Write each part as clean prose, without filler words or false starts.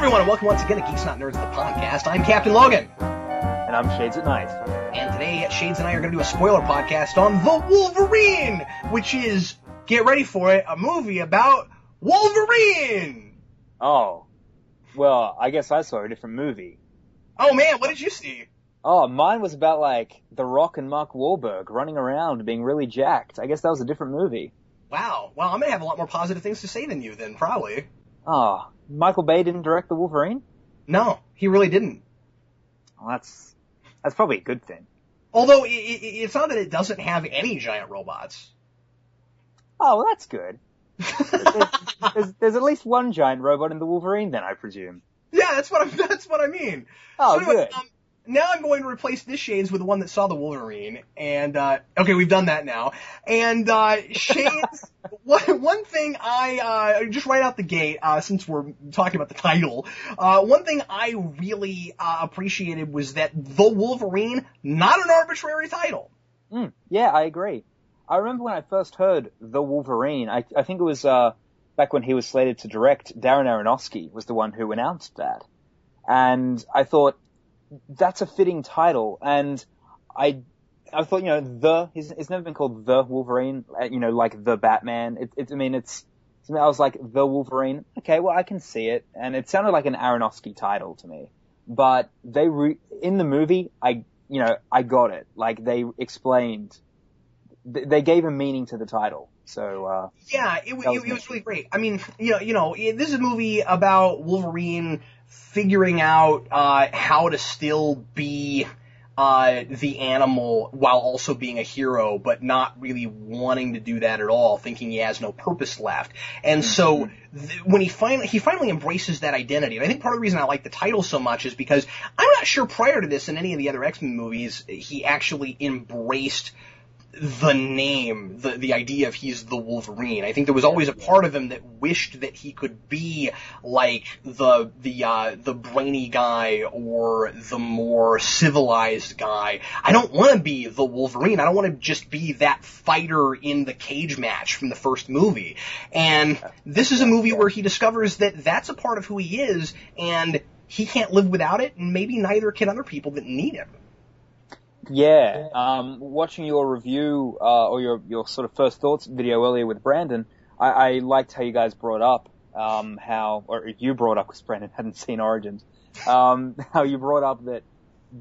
everyone, and welcome once again to Geeks Not Nerds, the podcast. I'm Captain Logan. And I'm ShadesatKnight. And today, Shades and I are going to do a spoiler podcast on The Wolverine, which is, get ready for it, a movie about Wolverine! Oh. Well, I guess I saw a different movie. Oh man, what did you see? Oh, mine was about, The Rock and Mark Wahlberg running around being really jacked. I guess that was a different movie. Wow. Well, I'm going to have a lot more positive things to say than you then, probably. Oh, Michael Bay didn't direct The Wolverine? No, he really didn't. Well, that's probably a good thing. Although, it's not that it doesn't have any giant robots. Oh, well, that's good. there's at least one giant robot in The Wolverine, then, I presume. Yeah, that's what I mean. Oh, so anyway, good. Now I'm going to replace this Shades with the one that saw the Wolverine, and, okay, we've done that now. And, Shades, one thing just right out the gate, since we're talking about the title, one thing I really, appreciated was that The Wolverine, not an arbitrary title. Yeah, I agree. I remember when I first heard The Wolverine, I think it was, back when he was slated to direct, Darren Aronofsky was the one who announced that. And I thought, that's a fitting title, and I thought, it's never been called The Wolverine, like The Batman. I was like, The Wolverine, okay, well, I can see it, and it sounded like an Aronofsky title to me. But in the movie, I got it. Like, they explained, they gave a meaning to the title. So, yeah, it was really great. I mean, this is a movie about Wolverine figuring out how to still be the animal while also being a hero, but not really wanting to do that at all, thinking he has no purpose left. And so when he finally embraces that identity, and I think part of the reason I like the title so much is because I'm not sure prior to this in any of the other X-Men movies he actually embraced the name, the idea of he's the Wolverine. I think there was always a part of him that wished that he could be like the brainy guy or the more civilized guy. I don't want to be the Wolverine. I don't want to just be that fighter in the cage match from the first movie. And this is a movie where he discovers that that's a part of who he is, and he can't live without it, and maybe neither can other people that need him. Yeah, watching your review, or your sort of first thoughts video earlier with Brandon, I liked how you guys brought up, or you brought up, because Brandon hadn't seen Origins, how you brought up that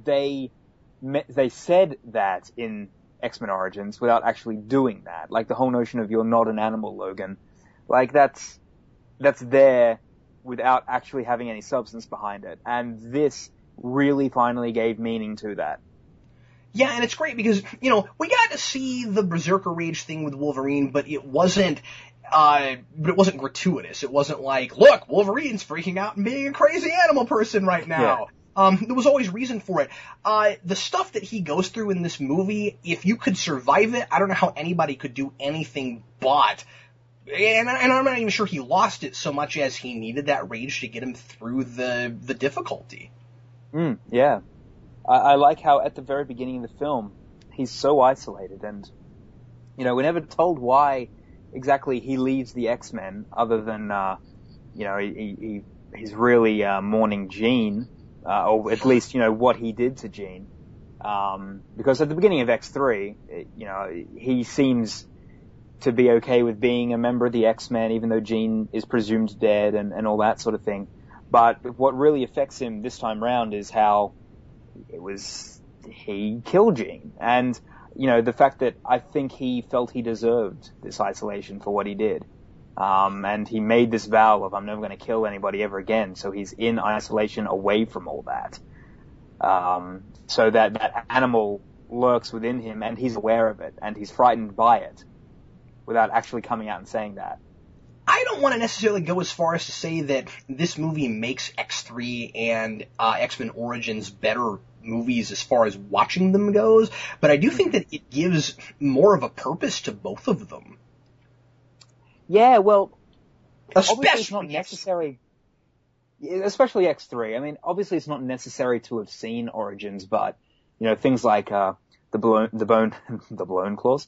they said that in X-Men Origins without actually doing that. Like the whole notion of you're not an animal, Logan. Like that's there without actually having any substance behind it. And this really finally gave meaning to that. Yeah, and it's great because, we got to see the Berserker rage thing with Wolverine, but it wasn't gratuitous. It wasn't like, look, Wolverine's freaking out and being a crazy animal person right now. Yeah. There was always reason for it. The stuff that he goes through in this movie, if you could survive it, I don't know how anybody could do anything but. And I'm not even sure he lost it so much as he needed that rage to get him through the difficulty. Yeah. I like how at the very beginning of the film, he's so isolated and, we're never told why exactly he leaves the X-Men other than, he's really, mourning Jean, or at least, what he did to Jean. Because at the beginning of X3, he seems to be okay with being a member of the X-Men, even though Jean is presumed dead and all that sort of thing. But what really affects him this time round is how he killed Jean. And, the fact that I think he felt he deserved this isolation for what he did. And he made this vow of, I'm never going to kill anybody ever again. So he's in isolation away from all that. So that animal lurks within him and he's aware of it and he's frightened by it without actually coming out and saying that. I don't want to necessarily go as far as to say that this movie makes X3 and X-Men Origins better movies as far as watching them goes, but I do think that it gives more of a purpose to both of them. Yeah, well, especially it's not necessary. Especially X3. I mean, obviously it's not necessary to have seen Origins, but things like the bone claws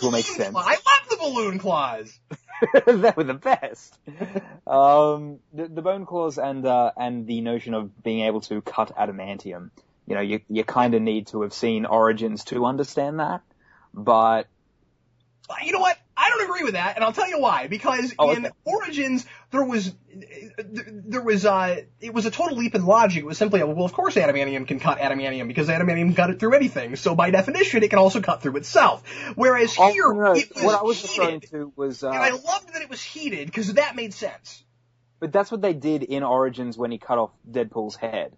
will make sense. I love the balloon claws. They were the best. The bone claws and the notion of being able to cut adamantium. You know, you kind of need to have seen Origins to understand that, but... You know what? I don't agree with that, and I'll tell you why. Because in Origins, it was a total leap in logic. It was simply, well, of course adamantium can cut adamantium, because adamantium can cut it through anything. So by definition, it can also cut through itself. Whereas here, no, it was what I was heated. referring to was... and I loved that it was heated, because that made sense. But that's what they did in Origins when he cut off Deadpool's head.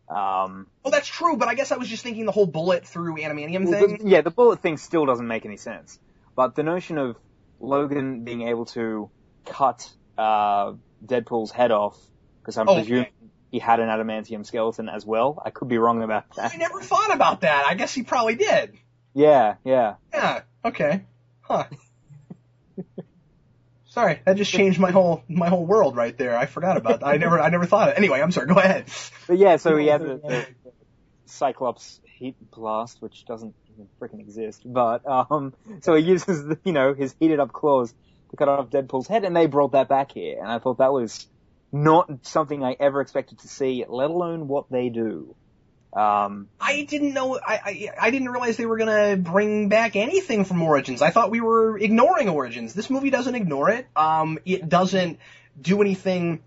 Well, that's true, but I guess I was just thinking the whole bullet through adamantium thing. The bullet thing still doesn't make any sense. But the notion of Logan being able to cut Deadpool's head off, because I'm presuming he had an adamantium skeleton as well. I could be wrong about that. I never thought about that. I guess he probably did. Yeah. Yeah, okay. Huh. Sorry, that just changed my whole world right there. I forgot about that. I never thought of it. Anyway, I'm sorry, go ahead. But yeah, so he had the Cyclops heat blast, which doesn't even freaking exist. But, so he uses, his heated up claws to cut off Deadpool's head, and they brought that back here. And I thought that was not something I ever expected to see, let alone what they do. I didn't know, I didn't realize they were gonna bring back anything from Origins. I thought we were ignoring Origins. This movie doesn't ignore it. It doesn't do anything,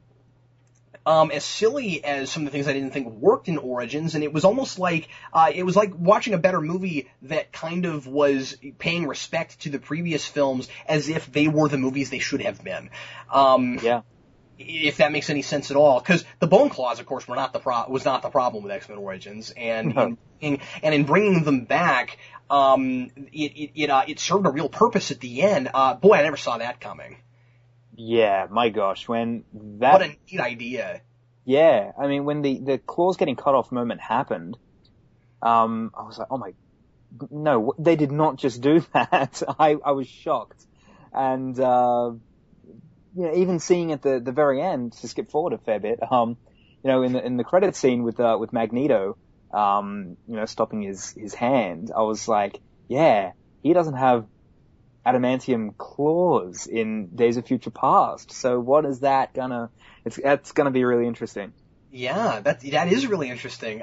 as silly as some of the things I didn't think worked in Origins, and it was almost like, it was like watching a better movie that kind of was paying respect to the previous films as if they were the movies they should have been. Yeah. If that makes any sense at all, because the bone claws, of course, was not the problem with X-Men Origins, and in bringing them back, it served a real purpose at the end. Boy, I never saw that coming. Yeah, my gosh, when that... What a neat idea. Yeah, I mean, when the claws getting cut off moment happened, I was like, oh my... No, they did not just do that. I was shocked. And, even seeing at the very end, to skip forward a fair bit, in the credit scene with Magneto, stopping his hand, I was like, yeah, he doesn't have adamantium claws in Days of Future Past. So what is that that's gonna be really interesting. Yeah, that is really interesting.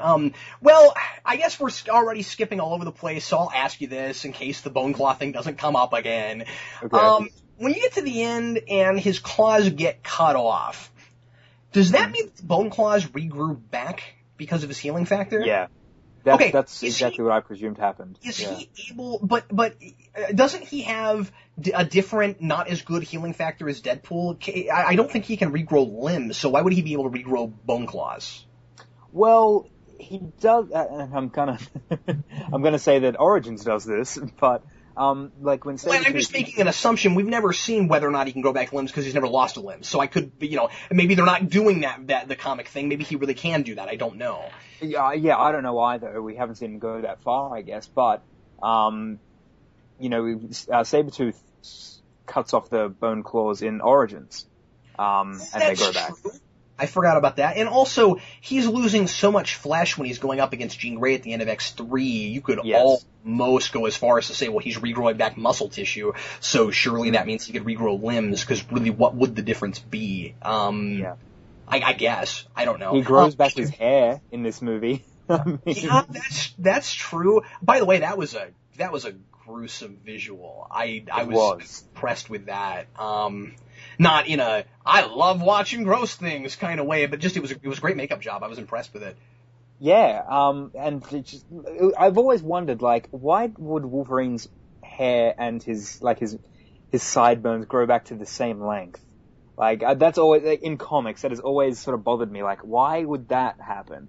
Well, I guess we're already skipping all over the place, so I'll ask you this in case the bone claw thing doesn't come up again. Okay. When you get to the end and his claws get cut off, does that mean the bone claws regrew back because of his healing factor? Yeah. That's exactly what I presumed happened. Is he able, but doesn't he have a different, not as good healing factor as Deadpool? I don't think he can regrow limbs, so why would he be able to regrow bone claws? Well, he does, I'm gonna say that Origins does this, but, like when well, I'm just making an assumption. We've never seen whether or not he can grow back limbs because he's never lost a limb. So I could, maybe they're not doing that the comic thing. Maybe he really can do that. I don't know. Yeah, I don't know either. We haven't seen him go that far, I guess. But, Sabretooth cuts off the bone claws in Origins, and they grow back. True. I forgot about that. And also, he's losing so much flesh when he's going up against Jean Grey at the end of X3. You could almost go as far as to say, well, he's regrowing back muscle tissue, so surely that means he could regrow limbs, because really, what would the difference be? I guess. I don't know. He grows back his hair in this movie. Yeah, that's true. By the way, that was a gruesome visual. I was impressed with that. Not in a I love watching gross things kind of way, but just it was a great makeup job. I was impressed with it. Yeah, and I've always wondered, like, why would Wolverine's hair and his sideburns grow back to the same length? Like, that's always, in comics, that has always sort of bothered me. Like, why would that happen?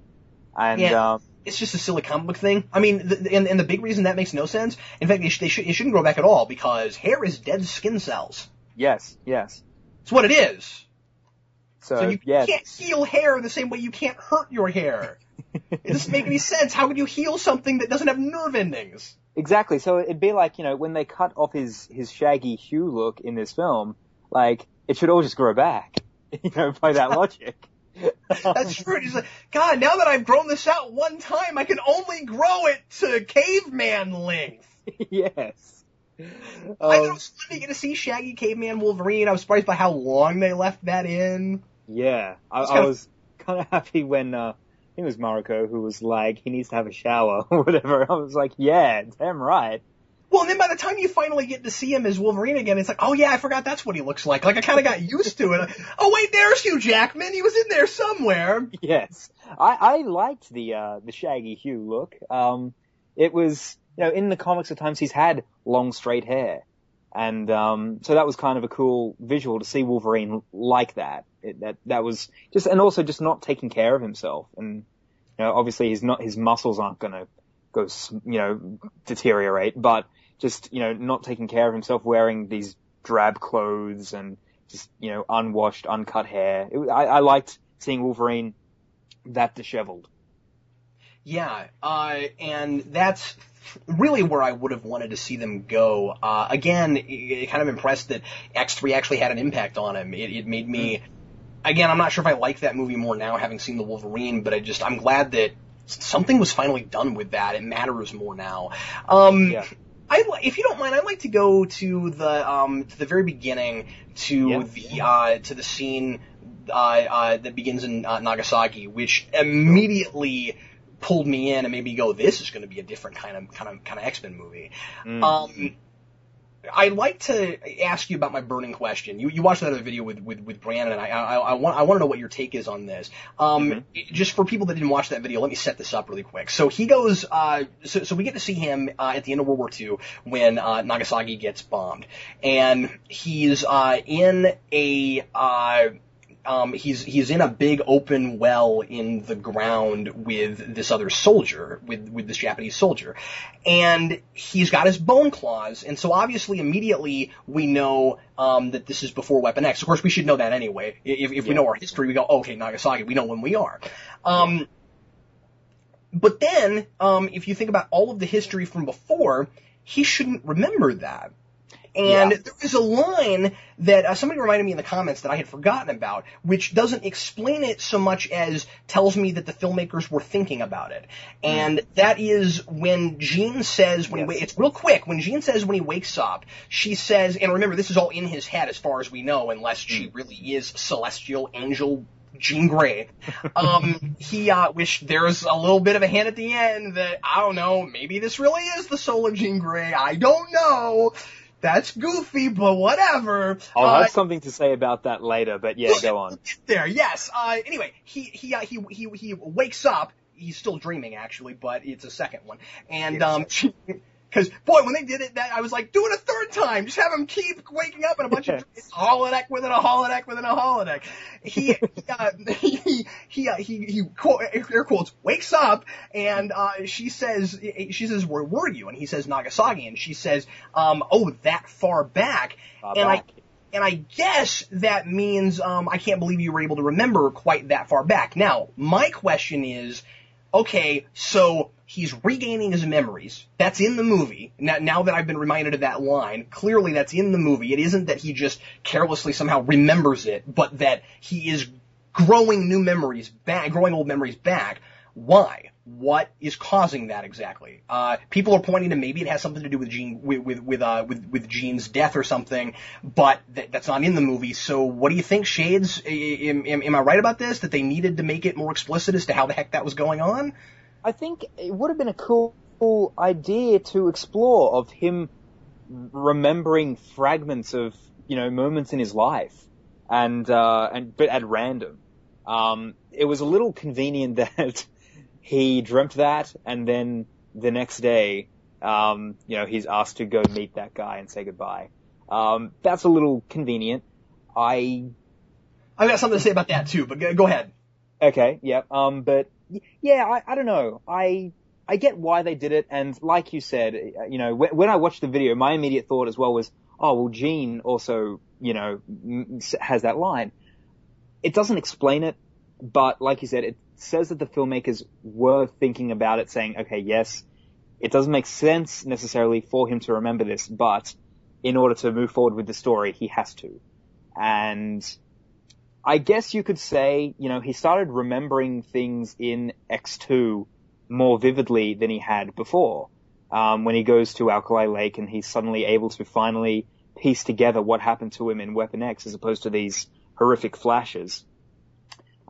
And, it's just a silly comic book thing. I mean, and the big reason that makes no sense, in fact, it shouldn't grow back at all, because hair is dead skin cells. Yes. It's what it is. So you yes. can't heal hair the same way you can't hurt your hair. It doesn't make any sense. How could you heal something that doesn't have nerve endings? Exactly. So it'd be like, when they cut off his shaggy Hugh look in this film, like, it should all just grow back, by that logic. That's true. He's like, God, now that I've grown this out one time, I can only grow it to caveman length. Yes. I was fun to get to see Shaggy Caveman Wolverine. I was surprised by how long they left that in. Yeah, I was kind of happy when, I think it was Mariko who was like, he needs to have a shower or whatever. I was like, yeah, damn right. Well, and then by the time you finally get to see him as Wolverine again, it's like, oh yeah, I forgot that's what he looks like. Like, I kind of got used to it. Oh wait, there's Hugh Jackman. He was in there somewhere. Yes. I liked the Shaggy Hugh look. It was, in the comics at times he's had long straight hair. And, so that was kind of a cool visual to see Wolverine like that. That was just, and also just not taking care of himself. And, obviously his muscles aren't gonna go, deteriorate, but just, not taking care of himself, wearing these drab clothes and just, unwashed, uncut hair. I liked seeing Wolverine that disheveled. Yeah, and that's really where I would have wanted to see them go. Again, kind of impressed that X3 actually had an impact on him. It made me, again, I'm not sure if I like that movie more now, having seen the Wolverine, but I'm glad that something was finally done with that. It matters more now. Yeah. If you don't mind, I'd like to go to the very beginning, to the scene that begins in Nagasaki, which immediately pulled me in and made me go, this is going to be a different kind of X-Men movie. I'd like to ask you about my burning question. You watched that other video with Brandon, and I want to know what your take is on this. Just for people that didn't watch that video, let me set this up really quick. So he goes, so we get to see him at the end of World War II when Nagasaki gets bombed, and he's in a he's in a big open well in the ground with this other soldier, with this Japanese soldier, and he's got his bone claws, and so obviously immediately we know that this is before Weapon X. Of course, we should know that anyway. If we know our history, we go, okay, Nagasaki, we know when we are. But then, if you think about all of the history from before, he shouldn't remember that. And there is a line that somebody reminded me in the comments that I had forgotten about, which doesn't explain it so much as tells me that the filmmakers were thinking about it. And that is when Jean says, it's real quick, when Jean says when he wakes up, she says, and remember, this is all in his head as far as we know, unless she really is celestial angel Jean Grey. Which there's a little bit of a hint at the end that, I don't know, maybe this really is the soul of Jean Grey. I don't know. That's goofy, but whatever. I'll have something to say about that later, but yeah, go on. There, yes. Anyway, he wakes up. He's still dreaming, actually, but it's a second one. And, because, boy, when they did it, I was like, do it a third time. Just have him keep waking up in a bunch of holodeck within a holodeck within a holodeck. He air quotes, wakes up, and she says, where were you? And he says, Nagasaki. And she says, oh, that far back. And I guess that means, I can't believe you were able to remember quite that far back. Now, my question is, okay, so he's regaining his memories. That's in the movie. Now that I've been reminded of that line, clearly that's in the movie. It isn't that he just carelessly somehow remembers it, but that he is growing new memories back, growing old memories back. Why? What is causing that exactly? People are pointing to maybe it has something to do with Jean's death or something, but that's not in the movie. So what do you think, Shades? Am I right about this? That they needed to make it more explicit as to how the heck that was going on? I think it would have been a cool idea to explore, of him remembering fragments of, moments in his life, but at random. It was a little convenient that he dreamt that, and then the next day, he's asked to go meet that guy and say goodbye. That's a little convenient. I've got something to say about that too, but go ahead. Okay, yeah. But yeah, I don't know. I get why they did it, and like you said, when I watched the video, my immediate thought as well was, oh, well, Jean also, has that line. It doesn't explain it, but like you said, it says that the filmmakers were thinking about it, saying, okay, yes, it doesn't make sense necessarily for him to remember this, but in order to move forward with the story, he has to. And I guess you could say, he started remembering things in X2 more vividly than he had before. when he goes to Alkali Lake and he's suddenly able to finally piece together what happened to him in Weapon X as opposed to these horrific flashes.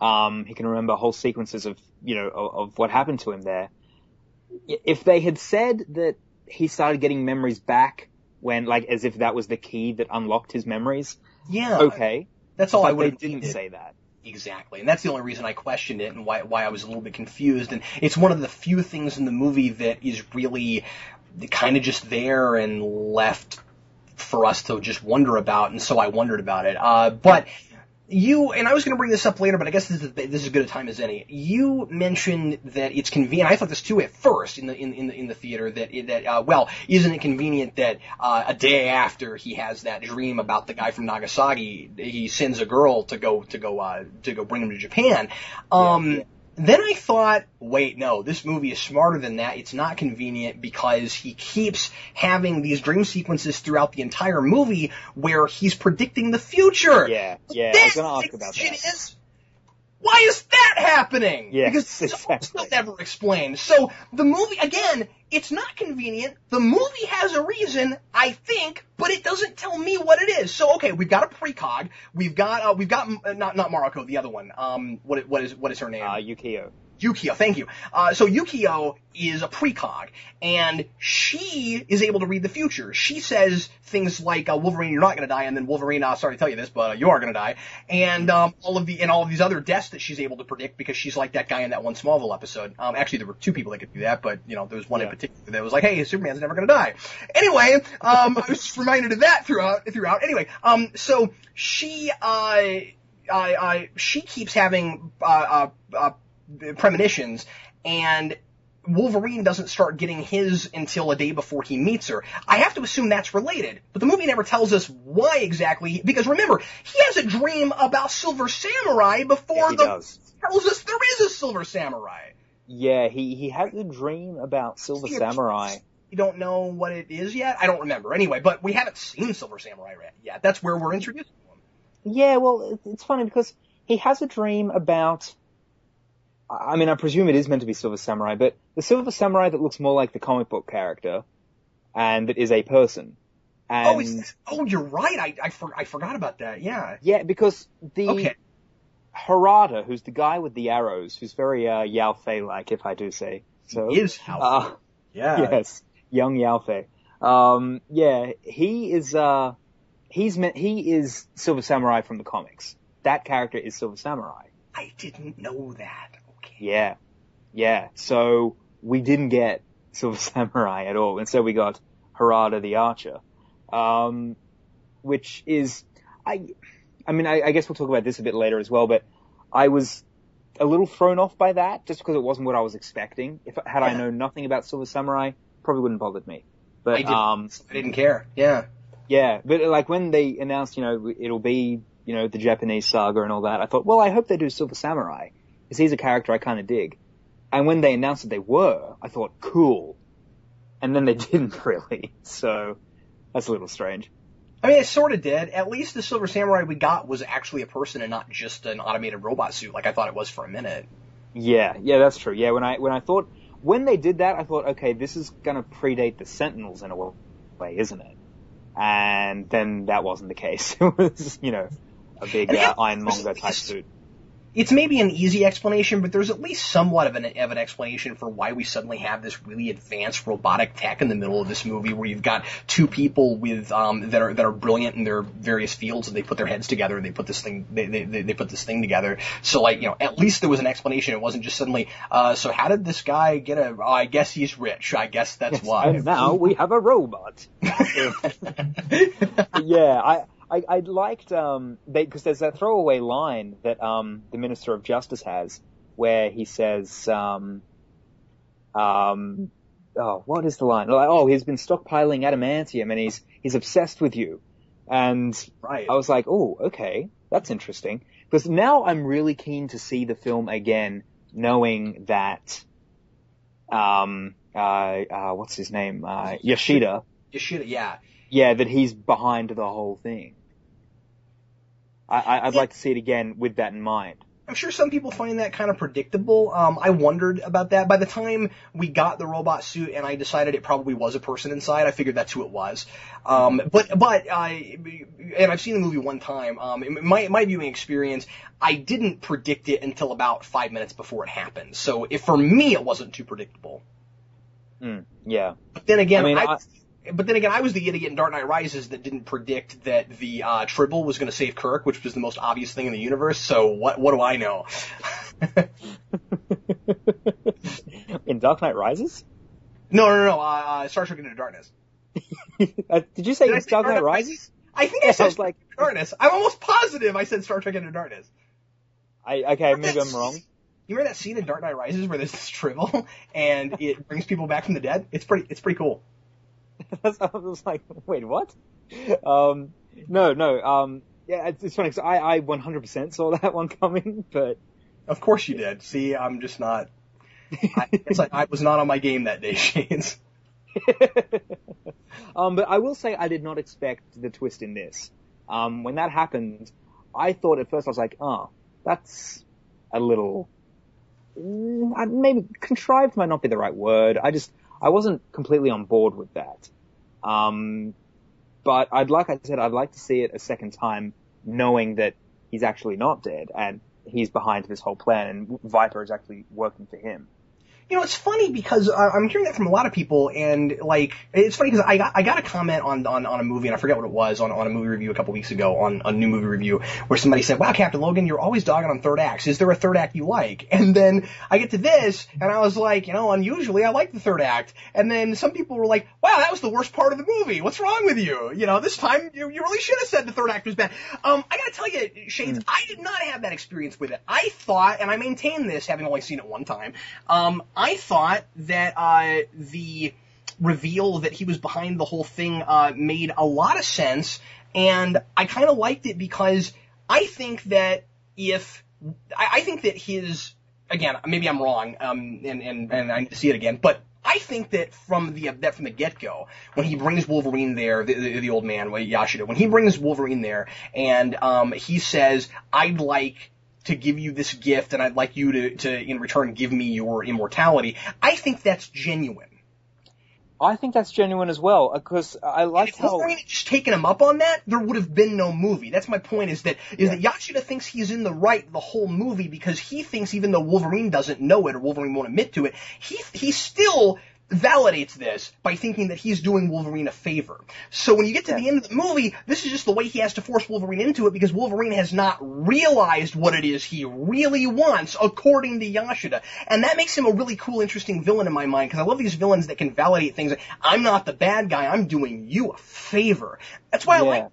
He can remember whole sequences of, of what happened to him there. If they had said that he started getting memories back when, like, as if that was the key that unlocked his memories. Yeah. Okay. That's all but I would have They didn't say that. Exactly. And that's the only reason I questioned it and why I was a little bit confused. And it's one of the few things in the movie that is really kind of just there and left for us to just wonder about. And so I wondered about it. But and I was going to bring this up later, but I guess this is as good a time as any. You mentioned that it's convenient. I thought this too at first in the theater that isn't it convenient that a day after he has that dream about the guy from Nagasaki, he sends a girl to go bring him to Japan. Then I thought, wait, no, this movie is smarter than that. It's not convenient because he keeps having these dream sequences throughout the entire movie where he's predicting the future. Yeah, I was going to ask about that. Why is that happening? Yes, because it's exactly. still never explained. So the movie, again, it's not convenient. The movie has a reason, I think, but it doesn't tell me what it is. So okay, we've got a precog. We've got not Mariko, the other one. What is her name? Yukio. Yukio, thank you. So Yukio is a precog, and she is able to read the future. She says things like, Wolverine, you're not going to die, and then Wolverine, sorry to tell you this, but you are going to die. And all of these other deaths that she's able to predict because she's like that guy in that one Smallville episode. Actually, there were two people that could do that, but there was one in particular that was like, hey, Superman's never going to die. Anyway, I was just reminded of that throughout. Anyway, so she keeps having premonitions, and Wolverine doesn't start getting his until a day before he meets her. I have to assume that's related, but the movie never tells us why exactly, because remember, he has a dream about Silver Samurai before tells us there is a Silver Samurai. Yeah, he has a dream about Silver Samurai. You don't know what it is yet? I don't remember. Anyway, but we haven't seen Silver Samurai yet. That's where we're introduced to him. Yeah, well, it's funny because he has a dream about... I mean, I presume it is meant to be Silver Samurai, but the Silver Samurai that looks more like the comic book character, and that is a person. And you're right. I forgot about that. Yeah. Yeah, because Harada, who's the guy with the arrows, who's very Yao Fei-like, if I do say so. He is Yao Fei. Yeah. Yes, young Yao Fei. He is Silver Samurai from the comics. That character is Silver Samurai. I didn't know that. Yeah. So we didn't get Silver Samurai at all. Instead we got Harada the Archer. Which is, I guess we'll talk about this a bit later as well, but I was a little thrown off by that just because it wasn't what I was expecting. Had I known nothing about Silver Samurai, probably wouldn't have bothered me. But, I didn't care. Yeah. Yeah. But like when they announced, it'll be, the Japanese saga and all that, I thought, well, I hope they do Silver Samurai, because he's a character I kind of dig. And when they announced that they were, I thought, cool. And then they didn't really, so that's a little strange. I mean, it sort of did. At least the Silver Samurai we got was actually a person and not just an automated robot suit like I thought it was for a minute. Yeah, that's true. Yeah, when they did that, I thought, okay, this is gonna predate the Sentinels in a way, isn't it? And then that wasn't the case. It was, a big Ironmonger type suit. It's maybe an easy explanation, but there's at least somewhat of an explanation for why we suddenly have this really advanced robotic tech in the middle of this movie, where you've got two people with that are brilliant in their various fields, and they put their heads together and they put this thing together. So at least there was an explanation. It wasn't just suddenly. So how did this guy get I guess he's rich. I guess that's why. And now we have a robot. Yeah, I liked, because there's that throwaway line that, the Minister of Justice has, where he says, what is the line? Like, he's been stockpiling adamantium and he's obsessed with you. And right. I was like, oh, okay, that's interesting. Because now I'm really keen to see the film again, knowing that, what's his name? Yashida. Yashida, yeah. Yeah, that he's behind the whole thing. I'd like to see it again with that in mind. I'm sure some people find that kind of predictable. I wondered about that. By the time we got the robot suit and I decided it probably was a person inside, I figured that's who it was. And I've seen the movie one time. In my viewing experience, I didn't predict it until about 5 minutes before it happened. So for me, it wasn't too predictable. Yeah. But then again, I was the idiot in Dark Knight Rises that didn't predict that the Tribble was going to save Kirk, which was the most obvious thing in the universe. So what do I know? In Dark Knight Rises? No. Star Trek Into Darkness. Did you say Dark Knight Rises? I think I said Star Trek Into Darkness. I'm almost positive I said Star Trek Into Darkness. Okay, maybe I'm wrong. You remember that scene in Dark Knight Rises where there's this Tribble and it brings people back from the dead? It's pretty cool. I was like, wait, what? No. Yeah, it's funny because I 100% saw that one coming, but of course you did. See, I'm just not. It's like I was not on my game that day, Shades. But I will say I did not expect the twist in this. When that happened, I thought at first I was like, oh, that's a little maybe contrived might not be the right word. I wasn't completely on board with that. But I'd like to see it a second time knowing that he's actually not dead and he's behind this whole plan and Viper is actually working for him. You know, it's funny because I'm hearing that from a lot of people, and like, it's funny because I got a comment on a movie, and I forget what it was, on a movie review a couple weeks ago, on a new movie review, where somebody said, wow, Captain Logan, you're always dogging on third acts. Is there a third act you like? And then I get to this, and I was like, unusually I like the third act. And then some people were like, wow, that was the worst part of the movie. What's wrong with you? This time you really should have said the third act was bad. I gotta tell you, Shades, I did not have that experience with it. I thought, and I maintain this, having only seen it one time, I thought that the reveal that he was behind the whole thing made a lot of sense, and I kind of liked it because I think that his, again, maybe I'm wrong, and I need to see it again, but I think that from the get-go, when he brings Wolverine there, the old man, Yashida, when he brings Wolverine there, and he says, I'd like to give you this gift, and I'd like you to in return give me your immortality. I think that's genuine. I think that's genuine as well, because I like how... If Wolverine had just taken him up on that, there would have been no movie. That's my point, is that Yashida thinks he's in the right the whole movie, because he thinks, even though Wolverine doesn't know it, or Wolverine won't admit to it, he still validates this by thinking that he's doing Wolverine a favor. So when you get to the end of the movie, this is just the way he has to force Wolverine into it, because Wolverine has not realized what it is he really wants, according to Yashida. And that makes him a really cool, interesting villain in my mind, because I love these villains that can validate things. I'm not the bad guy, I'm doing you a favor. That's why I like...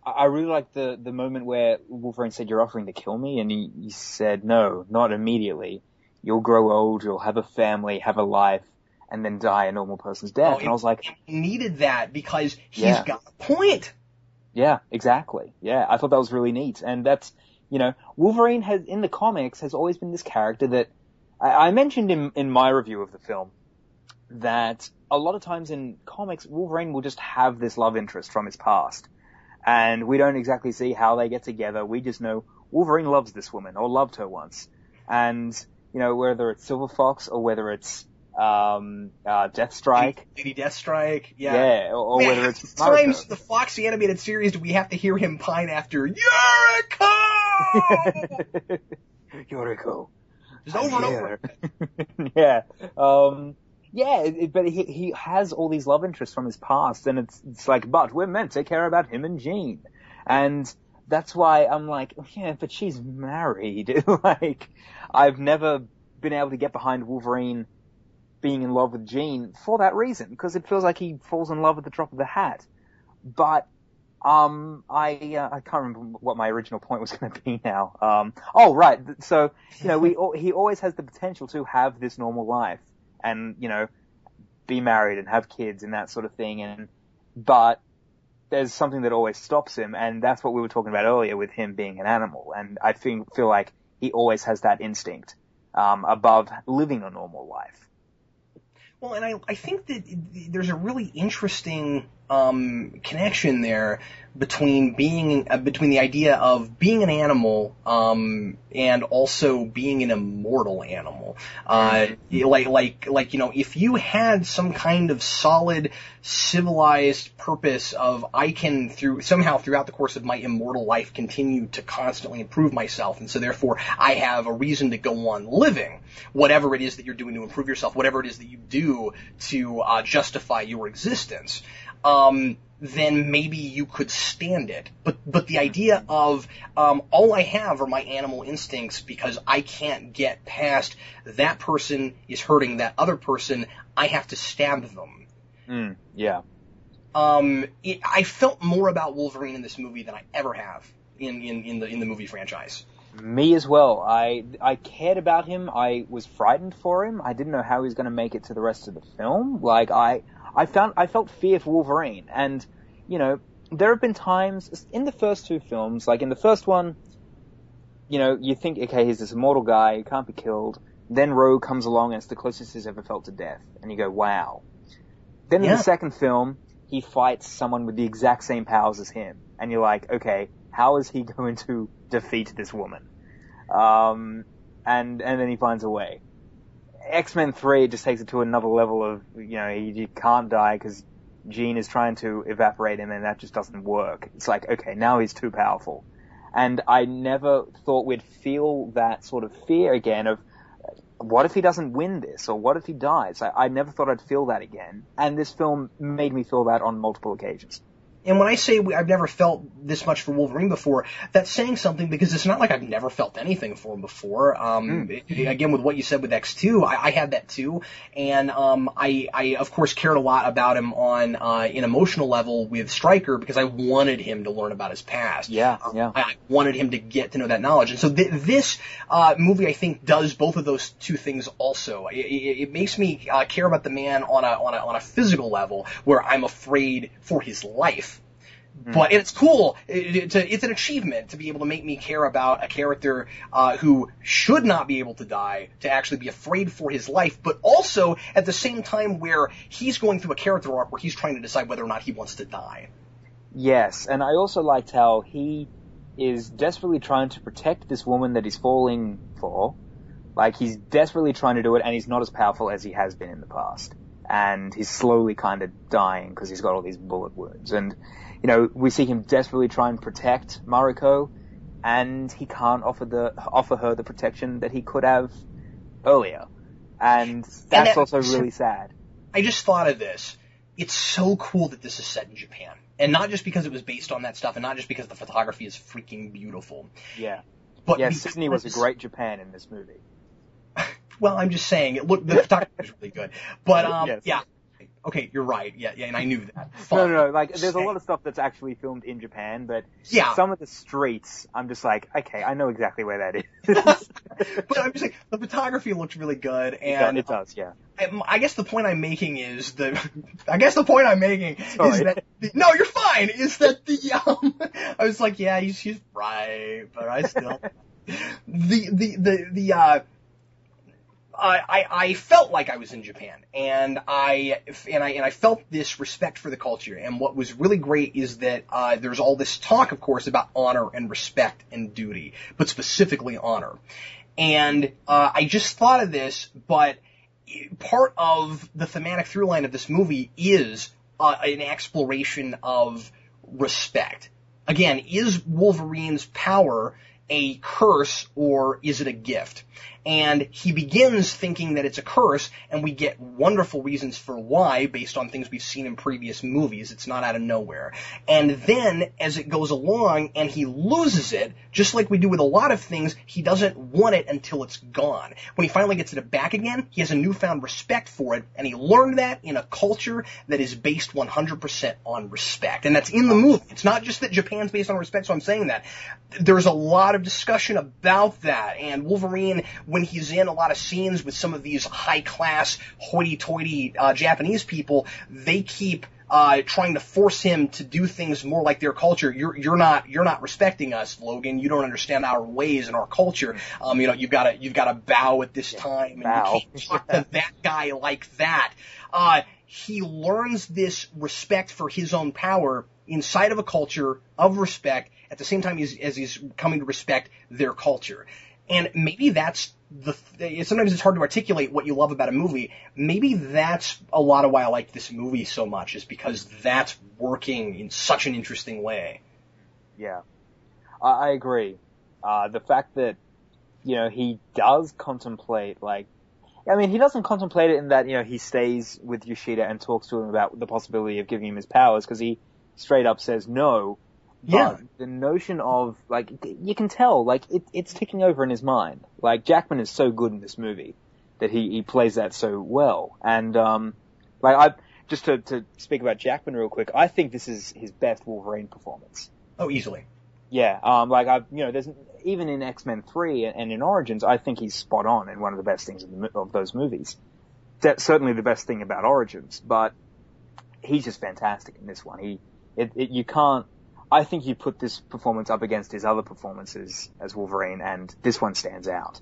I really like the moment where Wolverine said, you're offering to kill me, and he said, no, not immediately. You'll grow old, you'll have a family, have a life, and then die a normal person's death. And I was like... He needed that because he's got a point. Yeah, exactly. Yeah, I thought that was really neat. And that's, Wolverine in the comics has always been this character that... I mentioned in my review of the film that a lot of times in comics, Wolverine will just have this love interest from his past. And we don't exactly see how they get together. We just know Wolverine loves this woman, or loved her once. And, whether it's Silver Fox or whether it's Deathstrike. Lady Deathstrike, yeah. Yeah, or whether it's times the Fox animated series do we have to hear him pine after Yuriko! Yuriko. Just over and over. Yeah. But he has all these love interests from his past, and it's like, but we're meant to care about him and Jean. And that's why I'm like, yeah, but she's married. Like, I've never been able to get behind Wolverine being in love with Jean for that reason, because it feels like he falls in love at the drop of the hat. But I can't remember what my original point was going to be now. Oh, right. So, he always has the potential to have this normal life and, be married and have kids and that sort of thing. But there's something that always stops him, and that's what we were talking about earlier with him being an animal. And I feel like he always has that instinct above living a normal life. Well, and I think that there's a really interesting connection there between between the idea of being an animal and also being an immortal animal. Like if you had some kind of solid civilized purpose of I can somehow throughout the course of my immortal life continue to constantly improve myself, and so therefore I have a reason to go on living, whatever it is that you're doing to improve yourself, whatever it is that you do to justify your existence. Then maybe you could stand it. But the idea of all I have are my animal instincts because I can't get past that person is hurting that other person, I have to stab them. Yeah. I felt more about Wolverine in this movie than I ever have in the movie franchise. Me as well. I cared about him. I was frightened for him. I didn't know how he was going to make it to the rest of the film. Like I felt fear for Wolverine, and, you know, there have been times in the first two films, like in the first one, you know, you think, okay, he's this immortal guy, he can't be killed, then Rogue comes along and it's the closest he's ever felt to death, and you go, wow. Then in the second film, he fights someone with the exact same powers as him, and you're like, okay, how is he going to defeat this woman? And then he finds a way. X-Men 3 just takes it to another level of, you know, you can't die because Jean is trying to evaporate him and that just doesn't work. It's like, okay, now he's too powerful. And I never thought we'd feel that sort of fear again of, what if he doesn't win this? Or what if he dies? I never thought I'd feel that again. And this film made me feel that on multiple occasions. And when I say I've never felt this much for Wolverine before, that's saying something because it's not like I've never felt anything for him before. Again, with what you said with X2, I had that too. And I of course cared a lot about him on an emotional level with Stryker because I wanted him to learn about his past. Yeah. I wanted him to get to know that knowledge. And so this movie, I think, does both of those two things also. It makes me care about the man on a physical level where I'm afraid for his life. But it's cool. It's an achievement to be able to make me care about a character who should not be able to die, to actually be afraid for his life, but also at the same time where he's going through a character arc where he's trying to decide whether or not he wants to die. Yes, and I also liked how he is desperately trying to protect this woman that he's falling for. Like, he's desperately trying to do it, and he's not as powerful as he has been in the past. And he's slowly kind of dying because he's got all these bullet wounds. And, you know, we see him desperately try and protect Mariko, and he can't offer her the protection that he could have earlier. And that's also really sad. I just thought of this. It's so cool that this is set in Japan. And not just because it was based on that stuff, and not just because the photography is freaking beautiful. Yeah. But yeah, Sydney was a great Japan in this movie. Well, I'm just saying, the photography is really good. But, yes. Yeah. Okay, you're right. Yeah, and I knew that. No. Like, there's a lot of stuff that's actually filmed in Japan, but some of the streets, I'm just like, okay, I know exactly where that is. But I'm just saying, the photography looks really good, and it does, yeah. I guess the point I'm making is that no, you're fine. Is that I was like, yeah, he's right, but I still I felt like I was in Japan, and I felt this respect for the culture. And what was really great is that there's all this talk, of course, about honor and respect and duty, but specifically honor. And I just thought of this, but part of the thematic through line of this movie is an exploration of respect. Again, is Wolverine's power a curse or is it a gift? And he begins thinking that it's a curse, and we get wonderful reasons for why based on things we've seen in previous movies. It's not out of nowhere. And then, as it goes along and he loses it, just like we do with a lot of things, he doesn't want it until it's gone. When he finally gets it back again, he has a newfound respect for it, and he learned that in a culture that is based 100% on respect. And that's in the movie. It's not just that Japan's based on respect, so I'm saying that. There's a lot of discussion about that, and Wolverine, when he's in a lot of scenes with some of these high-class, hoity-toity Japanese people, they keep trying to force him to do things more like their culture. You're not respecting us, Logan. You don't understand our ways and our culture. You've got to bow at this time, and bow. you can't talk to that guy like that. He learns this respect for his own power inside of a culture of respect at the same time as he's coming to respect their culture. And maybe that's sometimes it's hard to articulate what you love about a movie. Maybe that's a lot of why I like this movie so much, is because that's working in such an interesting way. Yeah. I agree. The fact that, he does contemplate, he doesn't contemplate it in that, he stays with Yashida and talks to him about the possibility of giving him his powers, because he straight up says no. Yeah. But the notion of, you can tell, it's ticking over in his mind. Jackman is so good in this movie that he plays that so well. And, just to speak about Jackman real quick, I think this is his best Wolverine performance. Oh, easily. Yeah, there's, even in X-Men 3 and in Origins, I think he's spot on in one of the best things of those movies. That's certainly the best thing about Origins, but he's just fantastic in this one. You can't, I think you put this performance up against his other performances as Wolverine, and this one stands out.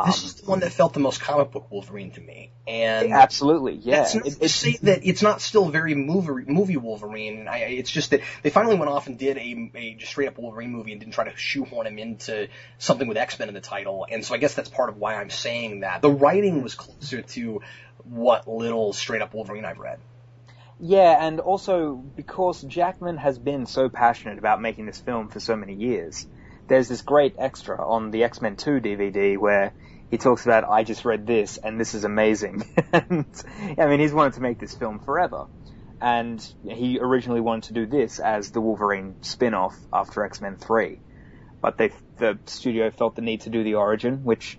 This is the one that felt the most comic book Wolverine to me, and absolutely, yeah. That's not to say that it's not still very movie Wolverine. It's just that they finally went off and did a just straight up Wolverine movie and didn't try to shoehorn him into something with X-Men in the title. And so I guess that's part of why I'm saying that the writing was closer to what little straight up Wolverine I've read. Yeah, and also because Jackman has been so passionate about making this film for so many years, there's this great extra on the X-Men 2 DVD where he talks about, I just read this, and this is amazing. And, he's wanted to make this film forever. And he originally wanted to do this as the Wolverine spin-off after X-Men 3. But the studio felt the need to do the origin, which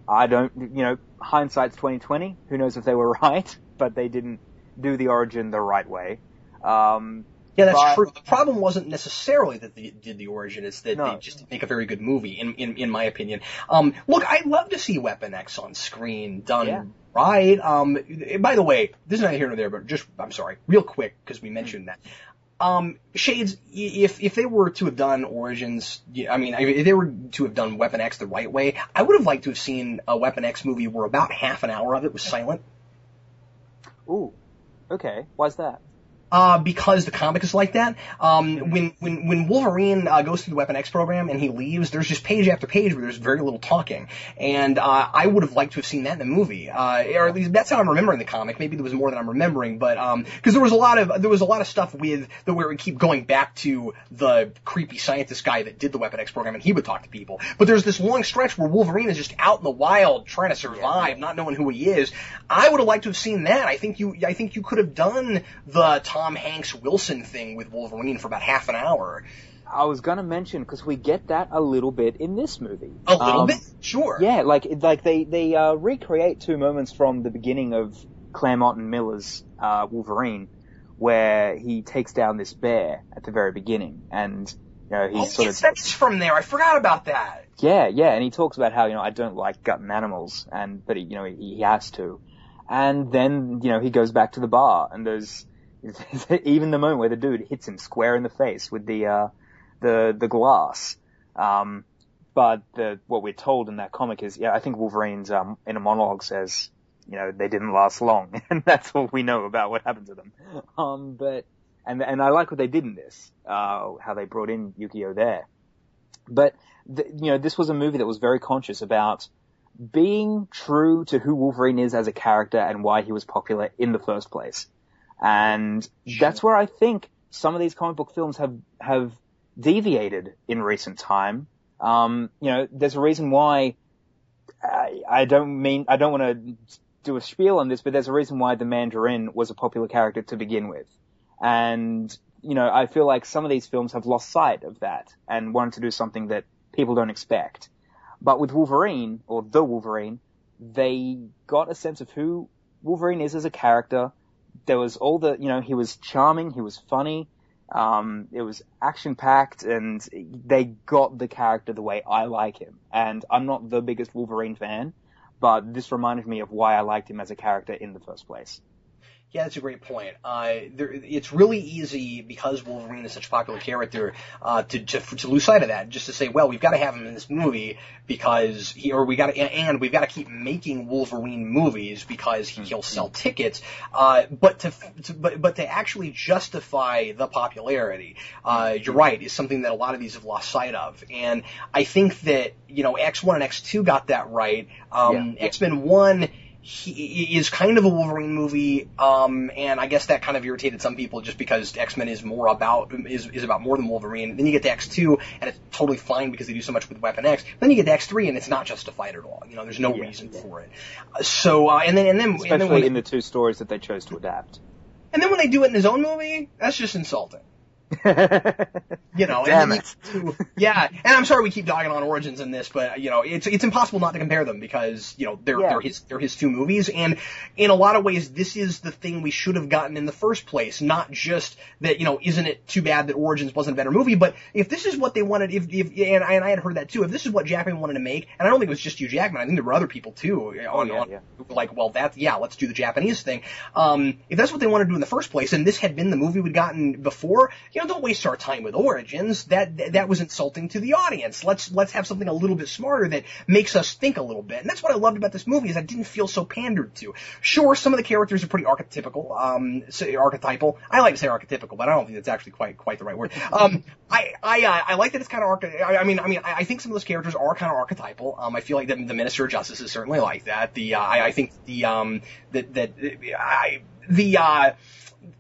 hindsight's 2020. Who knows if they were right, but they didn't do the origin the right way. Yeah, that's true. The problem wasn't necessarily that they did the origin, it's that they just didn't make a very good movie, in my opinion. Look, I'd love to see Weapon X on screen done right. By the way, this is neither here nor there, but I'm sorry, real quick, because we mentioned that. Shades, if they were to have done Origins, if they were to have done Weapon X the right way, I would have liked to have seen a Weapon X movie where about half an hour of it was silent. Ooh. Okay, why's that? Because the comic is like that. When Wolverine goes through the Weapon X program and he leaves, there's just page after page where there's very little talking. And I would have liked to have seen that in the movie. Or at least that's how I'm remembering the comic. Maybe there was more than I'm remembering, but because there was a lot of stuff where we keep going back to the creepy scientist guy that did the Weapon X program, and he would talk to people. But there's this long stretch where Wolverine is just out in the wild trying to survive, not knowing who he is. I would have liked to have seen that. I think you could have done the Tom Hanks Wilson thing with Wolverine for about half an hour. I was gonna mention, because we get that a little bit in this movie. A little bit? Sure. Yeah, they recreate 2 moments from the beginning of Claremont and Miller's Wolverine, where he takes down this bear at the very beginning, and that's from there. I forgot about that. Yeah, and he talks about how I don't like gutting animals, but he has to, and then he goes back to the bar, and there's even the moment where the dude hits him square in the face with the glass. But what we're told in that comic is, I think Wolverine's in a monologue says, they didn't last long, and that's all we know about what happened to them. And I like what they did in this, how they brought in Yukio there. But this was a movie that was very conscious about being true to who Wolverine is as a character and why he was popular in the first place. And that's where I think some of these comic book films have deviated in recent time. There's a reason why I don't want to do a spiel on this, but there's a reason why the Mandarin was a popular character to begin with. And, I feel like some of these films have lost sight of that and wanted to do something that people don't expect. But with Wolverine, or the Wolverine, they got a sense of who Wolverine is as a character. There was all he was charming, he was funny, it was action-packed, and they got the character the way I like him. And I'm not the biggest Wolverine fan, but this reminded me of why I liked him as a character in the first place. Yeah, that's a great point. It's really easy because Wolverine is such a popular character to lose sight of that. Just to say, well, we've got to have him in this movie because we've got to keep making Wolverine movies because he'll sell tickets. But to actually justify the popularity, you're right, is something that a lot of these have lost sight of. And I think that X1 and X2 got that right. X-Men 1. He is kind of a Wolverine movie, and I guess that kind of irritated some people just because X-Men is about more than Wolverine. Then you get to X2, and it's totally fine because they do so much with Weapon X. Then you get to X3, and it's not justified at all. There's no reason for it. So, especially in the two stories that they chose to adapt. And then when they do it in his own movie, that's just insulting. Damn it. Yeah, and I'm sorry we keep dogging on Origins in this, but it's impossible not to compare them because they're his two movies, and in a lot of ways this is the thing we should have gotten in the first place. Not just that isn't it too bad that Origins wasn't a better movie, but if this is what they wanted, and I had heard that too, if this is what Jackman wanted to make, and I don't think it was just Hugh Jackman, I think there were other people too let's do the Japanese thing. If that's what they wanted to do in the first place, and this had been the movie we'd gotten before. Don't waste our time with Origins. That was insulting to the audience. Let's have something a little bit smarter that makes us think a little bit. And that's what I loved about this movie is I didn't feel so pandered to. Sure, some of the characters are pretty archetypical, archetypal. I like to say archetypical, but I don't think that's actually quite the right word. I like that it's kind of I think some of those characters are kind of archetypal. I feel like the Minister of Justice is certainly like that. I think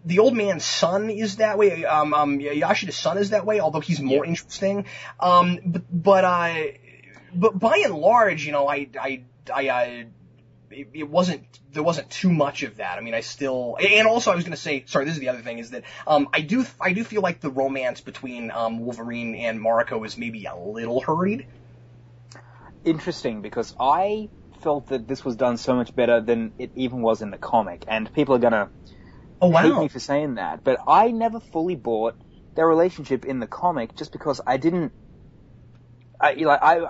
the old man's son is that way. Yashida's son is that way, although he's more interesting. But by and large, there wasn't too much of that. I mean, and also I was going to say, sorry, this is the other thing is that I do feel like the romance between Wolverine and Mariko is maybe a little hurried. Interesting, because I felt that this was done so much better than it even was in the comic, and people are gonna hate me for saying that, but I never fully bought their relationship in the comic just because I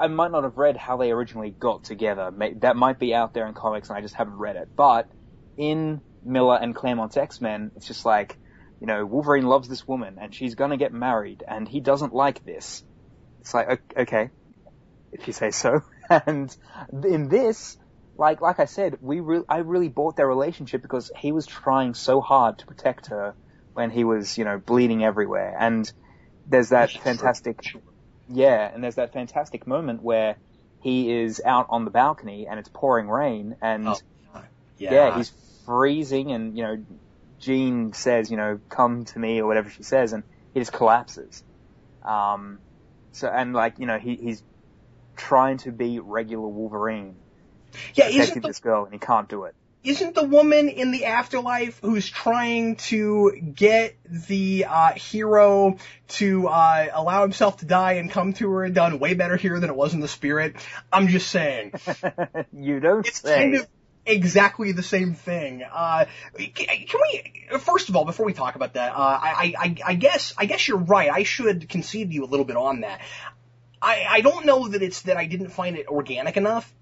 might not have read how they originally got together. That might be out there in comics and I just haven't read it. But in Miller and Claremont's X-Men, it's just like, Wolverine loves this woman and she's gonna get married and he doesn't like this. It's like, okay, if you say so. And in this, like I said, I really bought their relationship because he was trying so hard to protect her when he was, bleeding everywhere. And there's that fantastic moment where he is out on the balcony and it's pouring rain and he's freezing and, Jean says, come to me or whatever she says, and he just collapses. He's trying to be regular Wolverine. Yeah, protecting this girl, and he can't do it. Isn't the woman in the afterlife who's trying to get the hero to allow himself to die and come to her done way better here than it was in the spirit? I'm just saying. You don't it's say. Kind of exactly the same thing. Can we, first of all, before we talk about that, I guess you're right. I should concede to you a little bit on that. I don't know that it's that I didn't find it organic enough,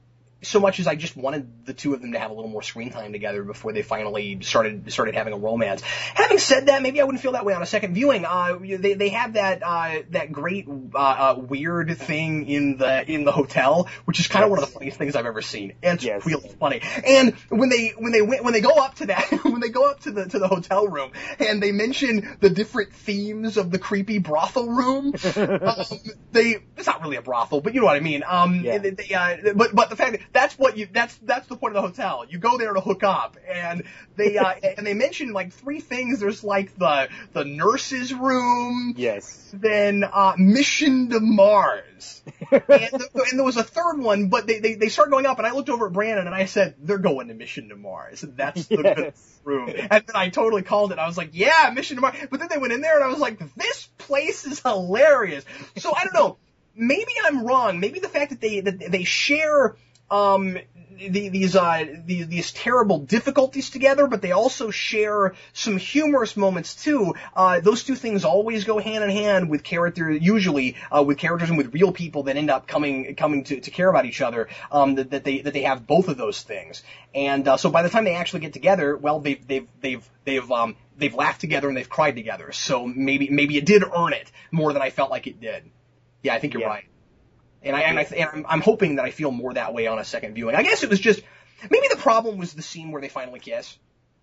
so much as I just wanted the two of them to have a little more screen time together before they finally started having a romance. Having said that, maybe I wouldn't feel that way on a second viewing. They have that great weird thing in the hotel, which is kind of one of the funniest things I've ever seen. It's really funny. And when they go up to that when they go up to the hotel room and they mention the different themes of the creepy brothel room, it's not really a brothel, but you know what I mean. But the fact that that's the point of the hotel. You go there to hook up, and they mention like three things. There's like the nurse's room. Yes. Then Mission to Mars. and there was a third one, but they start going up, and I looked over at Brandon and I said, "They're going to Mission to Mars. That's the good room." And then I totally called it. I was like, "Yeah, Mission to Mars." But then they went in there, and I was like, "This place is hilarious." So I don't know. Maybe I'm wrong. Maybe the fact that they share these terrible difficulties together, but they also share some humorous moments too. Those two things always go hand in hand with usually with characters and with real people that end up coming to care about each other. That they have both of those things, and so by the time they actually get together, well, they've laughed together and they've cried together. So maybe it did earn it more than I felt like it did. Yeah, I think you're right. And I'm hoping that I feel more that way on a second viewing. I guess it was just, maybe the problem was the scene where they finally kiss.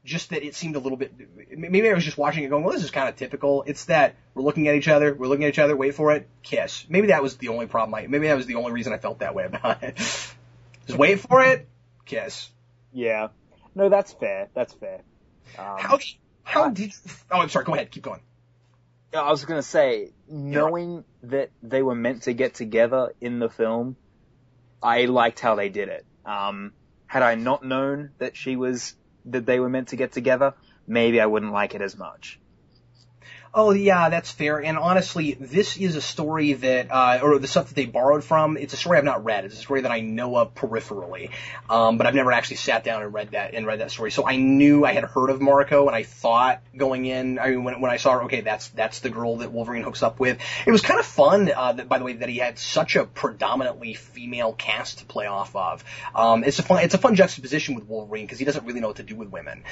Just that it seemed a little bit, maybe I was just watching it going, well, this is kind of typical. It's that we're looking at each other, wait for it, kiss. Maybe that was the only problem, maybe that was the only reason I felt that way about it. Just wait for it, kiss. Yeah. No, that's fair. How did you, I'm sorry, go ahead, keep going. I was going to say, knowing that they were meant to get together in the film, I liked how they did it. Had I not known that they were meant to get together, maybe I wouldn't like it as much. Oh, yeah, that's fair. And honestly, this is a story that, or the stuff that they borrowed from, it's a story I've not read. It's a story that I know of peripherally. But I've never actually sat down and read that story. So I knew I had heard of Mariko, and I thought going in, I mean, when I saw her, okay, that's the girl that Wolverine hooks up with. It was kind of fun, by the way, that he had such a predominantly female cast to play off of. It's a fun juxtaposition with Wolverine, because he doesn't really know what to do with women.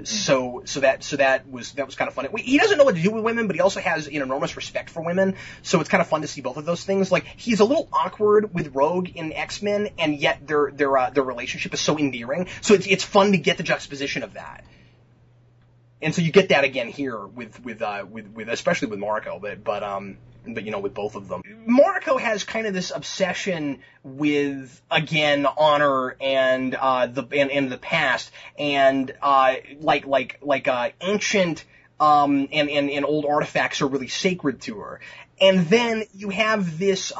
So that was kind of fun. He doesn't know what to do with women, but he also has an enormous respect for women, so it's kind of fun to see both of those things. Like, he's a little awkward with Rogue in X-Men, and yet their relationship is so endearing, so it's fun to get the juxtaposition of that. And so you get that again here with especially with Mariko, but with both of them. Mariko has kind of this obsession with, again, honor and the past, and ancient and old artifacts are really sacred to her. And then you have this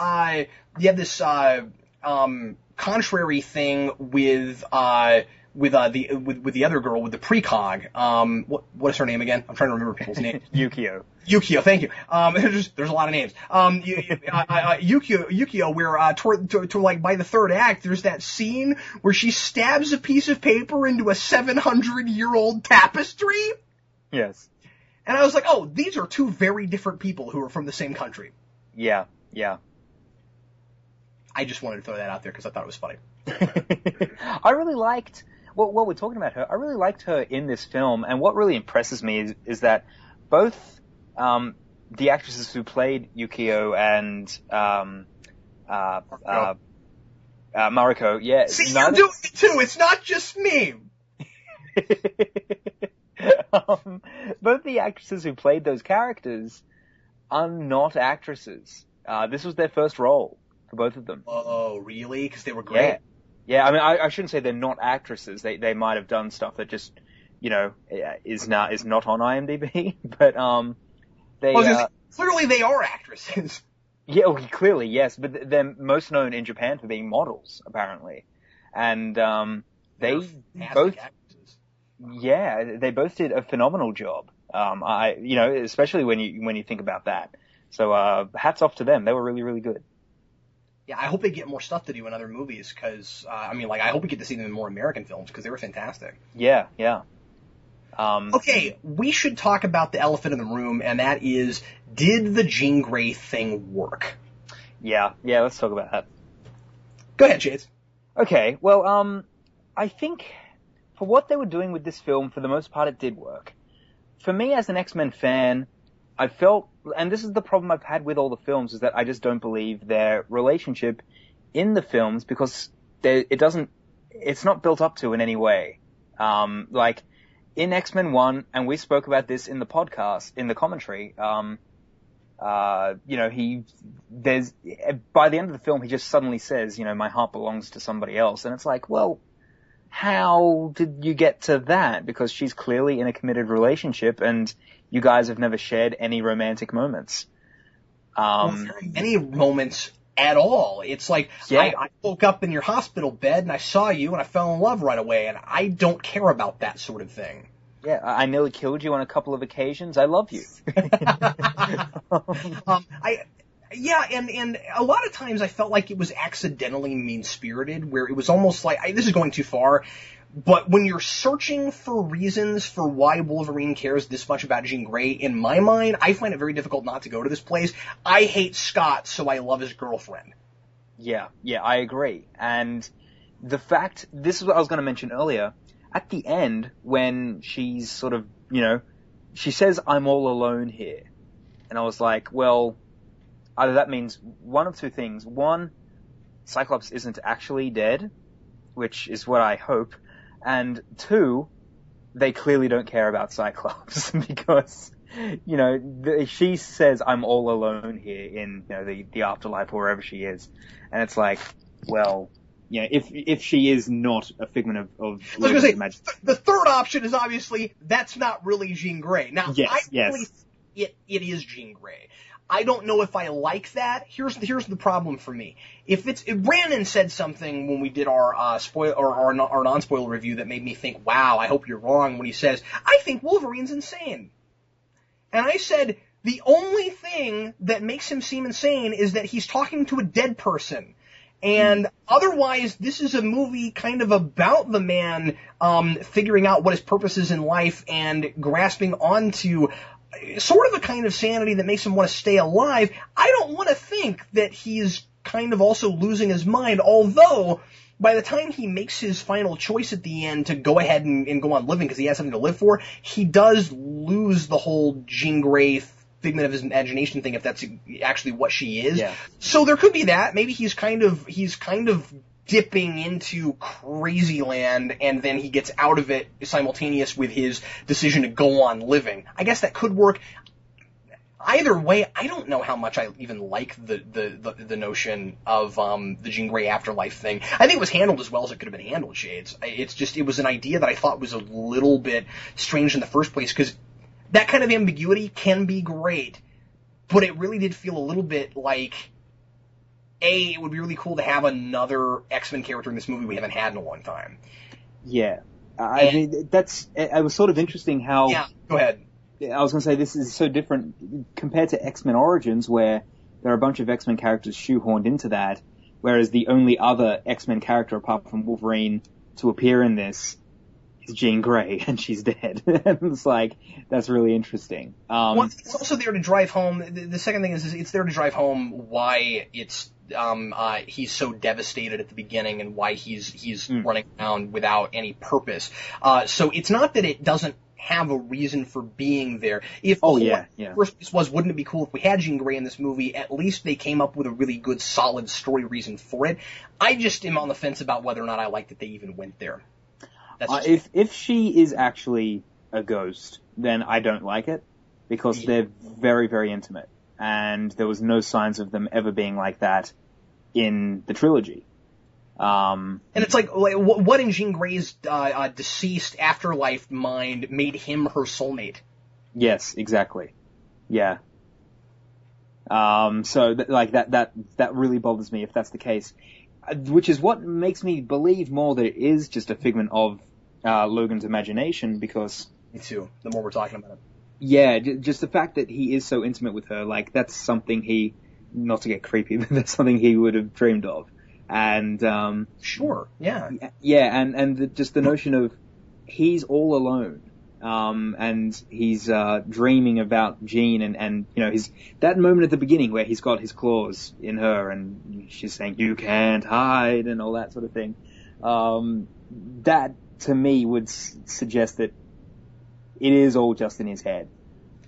contrary thing with the other girl, with the precog. What is her name again? I'm trying to remember people's names. Yukio, thank you. There's a lot of names. Yukio, where to like by the third act, there's that scene where she stabs a piece of paper into a 700-year-old tapestry. Yes. And I was like, oh, these are two very different people who are from the same country. Yeah. I just wanted to throw that out there because I thought it was funny. I really liked, while we're talking about her, I really liked her in this film, and what really impresses me is that both the actresses who played Yukio and Mariko, yeah. See, you're doing it too, it's not just me! Both the actresses who played those characters are not actresses. This was their first role for both of them. Oh, really? Because they were great. Yeah. I mean, I shouldn't say they're not actresses. They might have done stuff that just, is not on IMDb. But clearly they are actresses. Yeah, well, clearly yes. But they're most known in Japan for being models, apparently, and they both. Actresses. Yeah, they both did a phenomenal job. Especially when you think about that. So, hats off to them. They were really, really good. Yeah, I hope they get more stuff to do in other movies, because, I hope we get to see them in more American films, because they were fantastic. Yeah. Okay, we should talk about the elephant in the room, and that is, did the Jean Grey thing work? Yeah, let's talk about that. Go ahead, Shades. Okay, well, I think for what they were doing with this film, for the most part, it did work. For me, as an X-Men fan, I felt, and this is the problem I've had with all the films, is that I just don't believe their relationship in the films, because it's not built up to in any way. Like, in X-Men 1, and we spoke about this in the podcast, in the commentary, by the end of the film, he just suddenly says, my heart belongs to somebody else. And it's like, well, how did you get to that? Because she's clearly in a committed relationship, and you guys have never shared any romantic moments. Any moments at all. It's like, I woke up in your hospital bed and I saw you and I fell in love right away, and I don't care about that sort of thing. Yeah, I nearly killed you on a couple of occasions. I love you. Yeah, and a lot of times I felt like it was accidentally mean-spirited, where it was almost like, this is going too far, but when you're searching for reasons for why Wolverine cares this much about Jean Grey, in my mind, I find it very difficult not to go to this place. I hate Scott, so I love his girlfriend. Yeah, I agree. And the fact, this is what I was going to mention earlier, at the end, when she's sort of, she says, I'm all alone here. And I was like, well, either that means one of two things. One, Cyclops isn't actually dead, which is what I hope. And two, they clearly don't care about Cyclops because, she says, I'm all alone here in, the afterlife or wherever she is. And it's like, well, if she is not a figment of I was going to say, the third option is obviously, that's not really Jean Grey. Now, yes. Really it is Jean Grey. I don't know if I like that. Here's the problem for me. If Brandon said something when we did our spoiler or our non-spoiler review that made me think, wow, I hope you're wrong, when he says, I think Wolverine's insane. And I said, the only thing that makes him seem insane is that he's talking to a dead person. And otherwise, this is a movie kind of about the man figuring out what his purpose is in life and grasping onto sort of a kind of sanity that makes him want to stay alive. I don't want to think that he's kind of also losing his mind, although by the time he makes his final choice at the end to go ahead and go on living because he has something to live for, he does lose the whole Jean Grey figment of his imagination thing, if that's actually what she is. Yeah. So there could be that. Maybe he's kind of dipping into crazy land, and then he gets out of it simultaneous with his decision to go on living. I guess that could work. Either way, I don't know how much I even like the notion of the Jean Grey afterlife thing. I think it was handled as well as it could have been handled, Shades. It was an idea that I thought was a little bit strange in the first place, because that kind of ambiguity can be great, but it really did feel a little bit like, it would be really cool to have another X-Men character in this movie we haven't had in a long time. Yeah. I mean, it was sort of interesting how... Yeah, go ahead. I was going to say, this is so different compared to X-Men Origins, where there are a bunch of X-Men characters shoehorned into that, whereas the only other X-Men character apart from Wolverine to appear in this is Jean Grey, and she's dead. And it's like, that's really interesting. Well, it's also there to drive home. The second thing is it's there to drive home why it's he's so devastated at the beginning and why he's running around without any purpose. So it's not that it doesn't have a reason for being there. If first piece was, wouldn't it be cool if we had Jean Grey in this movie? At least they came up with a really good, solid story reason for it. I just am on the fence about whether or not I like that they even went there. If she is actually a ghost, then I don't like it, because they're very, very intimate, and there was no signs of them ever being like that in the trilogy. And it's like what in Jean Grey's deceased afterlife mind made him her soulmate? Yes, exactly. Yeah. So that really bothers me if that's the case. Which is what makes me believe more that it is just a figment of Logan's imagination, because... Me too, the more we're talking about it. Yeah, just the fact that he is so intimate with her, like, that's something he, not to get creepy, but that's something he would have dreamed of. And, sure, yeah. Yeah, and just the notion of he's all alone. And he's dreaming about Jean, and that moment at the beginning where he's got his claws in her and she's saying, you can't hide, and all that sort of thing. That, to me, would suggest that it is all just in his head.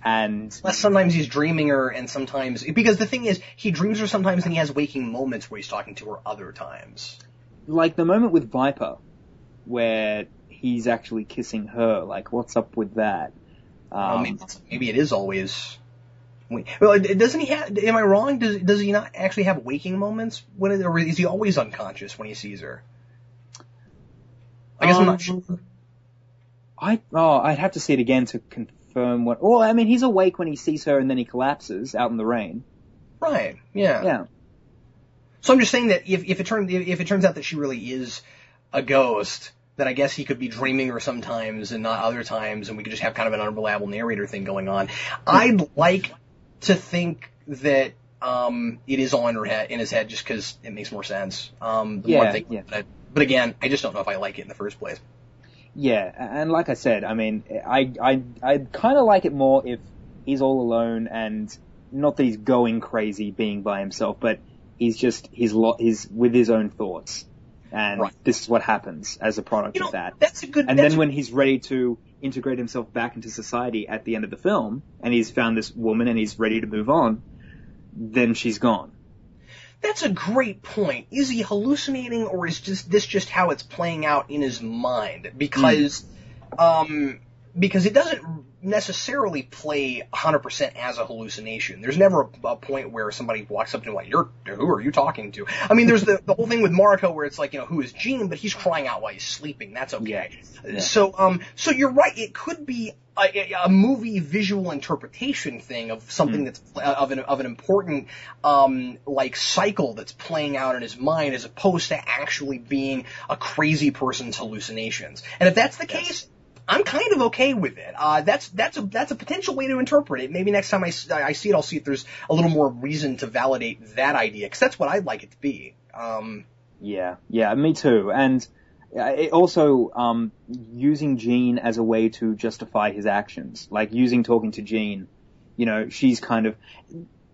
And sometimes he's dreaming her, and sometimes... Because the thing is, he dreams her sometimes and he has waking moments where he's talking to her other times. Like the moment with Viper, where he's actually kissing her. Like, what's up with that? Maybe it is always... Well, doesn't he have... Am I wrong? Does he not actually have waking moments? Or is he always unconscious when he sees her? I guess I'm not sure. I'd have to see it again to confirm what... Well, I mean, he's awake when he sees her and then he collapses out in the rain. Right, yeah. Yeah. So I'm just saying that if it turns out that she really is a ghost, then I guess he could be dreaming her sometimes and not other times, and we could just have kind of an unreliable narrator thing going on. I'd like to think that it is all in his head just because it makes more sense. The more I think about it. But again, I just don't know if I like it in the first place. Yeah, and like I said, I mean, I kind of like it more if he's all alone and not that he's going crazy being by himself, but he's with his own thoughts. And this is what happens as a product of that. Then when he's ready to integrate himself back into society at the end of the film, and he's found this woman and he's ready to move on, then she's gone. That's a great point. Is he hallucinating, or is this just how it's playing out in his mind? Because it doesn't necessarily play 100% as a hallucination. There's never a point where somebody walks up to him like, who are you talking to? I mean, there's the whole thing with Mariko where it's like, who is Gene, but he's crying out while he's sleeping. That's okay. Yeah. So you're right. It could be a movie visual interpretation thing of something that's of an important cycle that's playing out in his mind, as opposed to actually being a crazy person's hallucinations. And if that's the case, I'm kind of okay with it. That's a potential way to interpret it. Maybe next time I see it, I'll see if there's a little more reason to validate that idea, because that's what I'd like it to be. Yeah, me too. And it also using Jean as a way to justify his actions, like talking to Jean. She's kind of.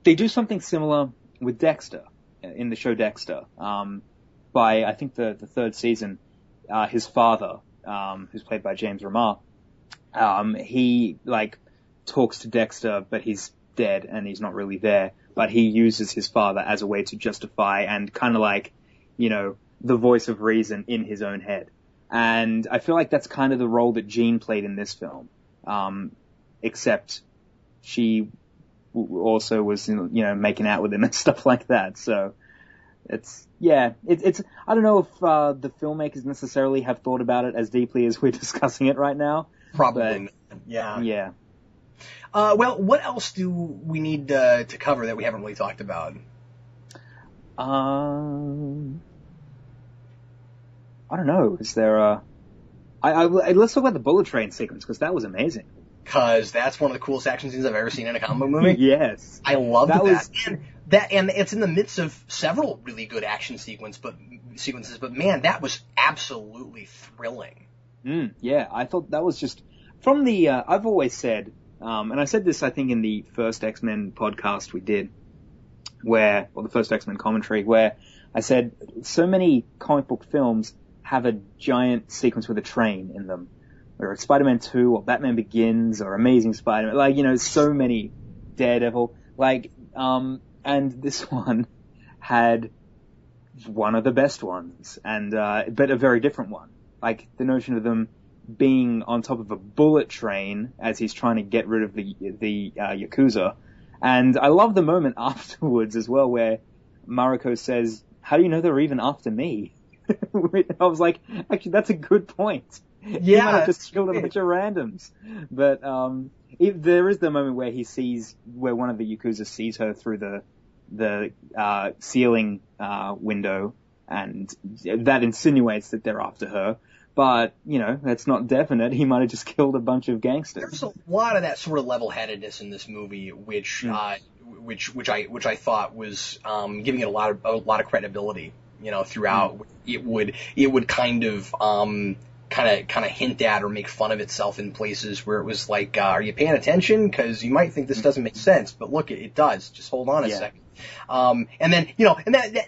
They do something similar with Dexter in the show Dexter. By I think the third season, his father, who's played by James Remar, he talks to Dexter, but he's dead and he's not really there. But he uses his father as a way to justify and kind of the voice of reason in his own head. And I feel like that's kind of the role that Jean played in this film, except she also was making out with him and stuff like that. So it's I don't know if the filmmakers necessarily have thought about it as deeply as we're discussing it right now. Probably. Yeah. Well, what else do we need to cover that we haven't really talked about? I don't know. Is there let's talk about the bullet train sequence, because that was amazing. Because that's one of the coolest action scenes I've ever seen in a comic book movie. Yes. I loved that. And it's in the midst of several really good action sequences, but man, that was absolutely thrilling. Yeah, I thought that was just from the, I've always said, and I said this I think in the first X-Men podcast we did, or the first X-Men commentary, where I said so many comic book films have a giant sequence with a train in them. Whether it's Spider-Man 2 or Batman Begins or Amazing Spider-Man, so many Daredevil, and this one had one of the best ones, and but a very different one. Like the notion of them being on top of a bullet train as he's trying to get rid of the Yakuza. And I love the moment afterwards as well where Mariko says, "How do you know they're even after me?" I was like, actually, that's a good point. Yeah, he might have just killed a bunch of randoms. But there is the moment where one of the Yakuza sees her through the ceiling window, and that insinuates that they're after her. But, that's not definite. He might have just killed a bunch of gangsters. There's a lot of that sort of level-headedness in this movie, which I thought was giving it a lot of credibility. Throughout, it would kind of hint at or make fun of itself in places where it was like, are you paying attention? Because you might think this doesn't make sense, but look, it does. Just hold on a second. And then,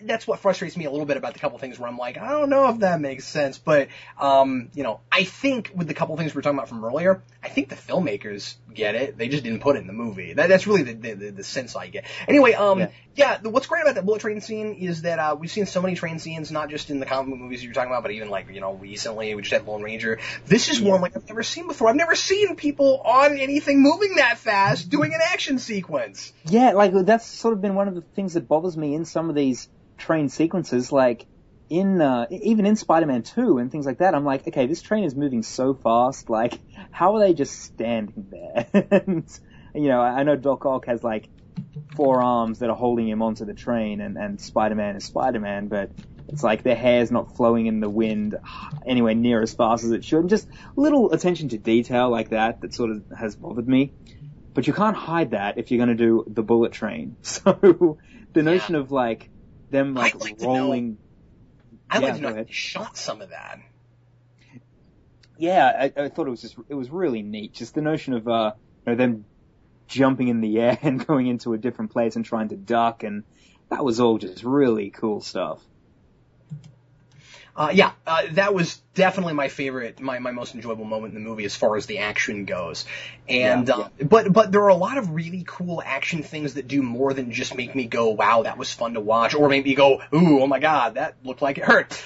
that's what frustrates me a little bit about the couple things where I'm like, I don't know if that makes sense, but, I think with the couple things we were talking about from earlier, I think the filmmakers get it. They just didn't put it in the movie. That's really the sense I get. Anyway, what's great about that bullet train scene is that, we've seen so many train scenes, not just in the comic book movies you're talking about, but even recently we just had Lone Ranger. This is one I've never seen before. I've never seen people on anything moving that fast doing an action sequence. Yeah, that's sort of been one of the things that bothers me in some of these train sequences, even in Spider-Man 2 and things like that. I'm like, okay, this train is moving so fast, how are they just standing there? And, I know Doc Ock has 4 arms that are holding him onto the train, and Spider-Man is Spider-Man, but it's like their hair's not flowing in the wind anywhere near as fast as it should. And just little attention to detail like that sort of has bothered me. But you can't hide that if you're going to do the bullet train. So the notion of like them like rolling. I'd like to know if they shot some of that. Yeah, I thought it was really neat. Just the notion of them jumping in the air and going into a different place and trying to duck, and that was all just really cool stuff. That was definitely my favorite, my most enjoyable moment in the movie as far as the action goes. And, but there are a lot of really cool action things that do more than just make me go, wow, that was fun to watch, or make me go, ooh, oh my god, that looked like it hurt.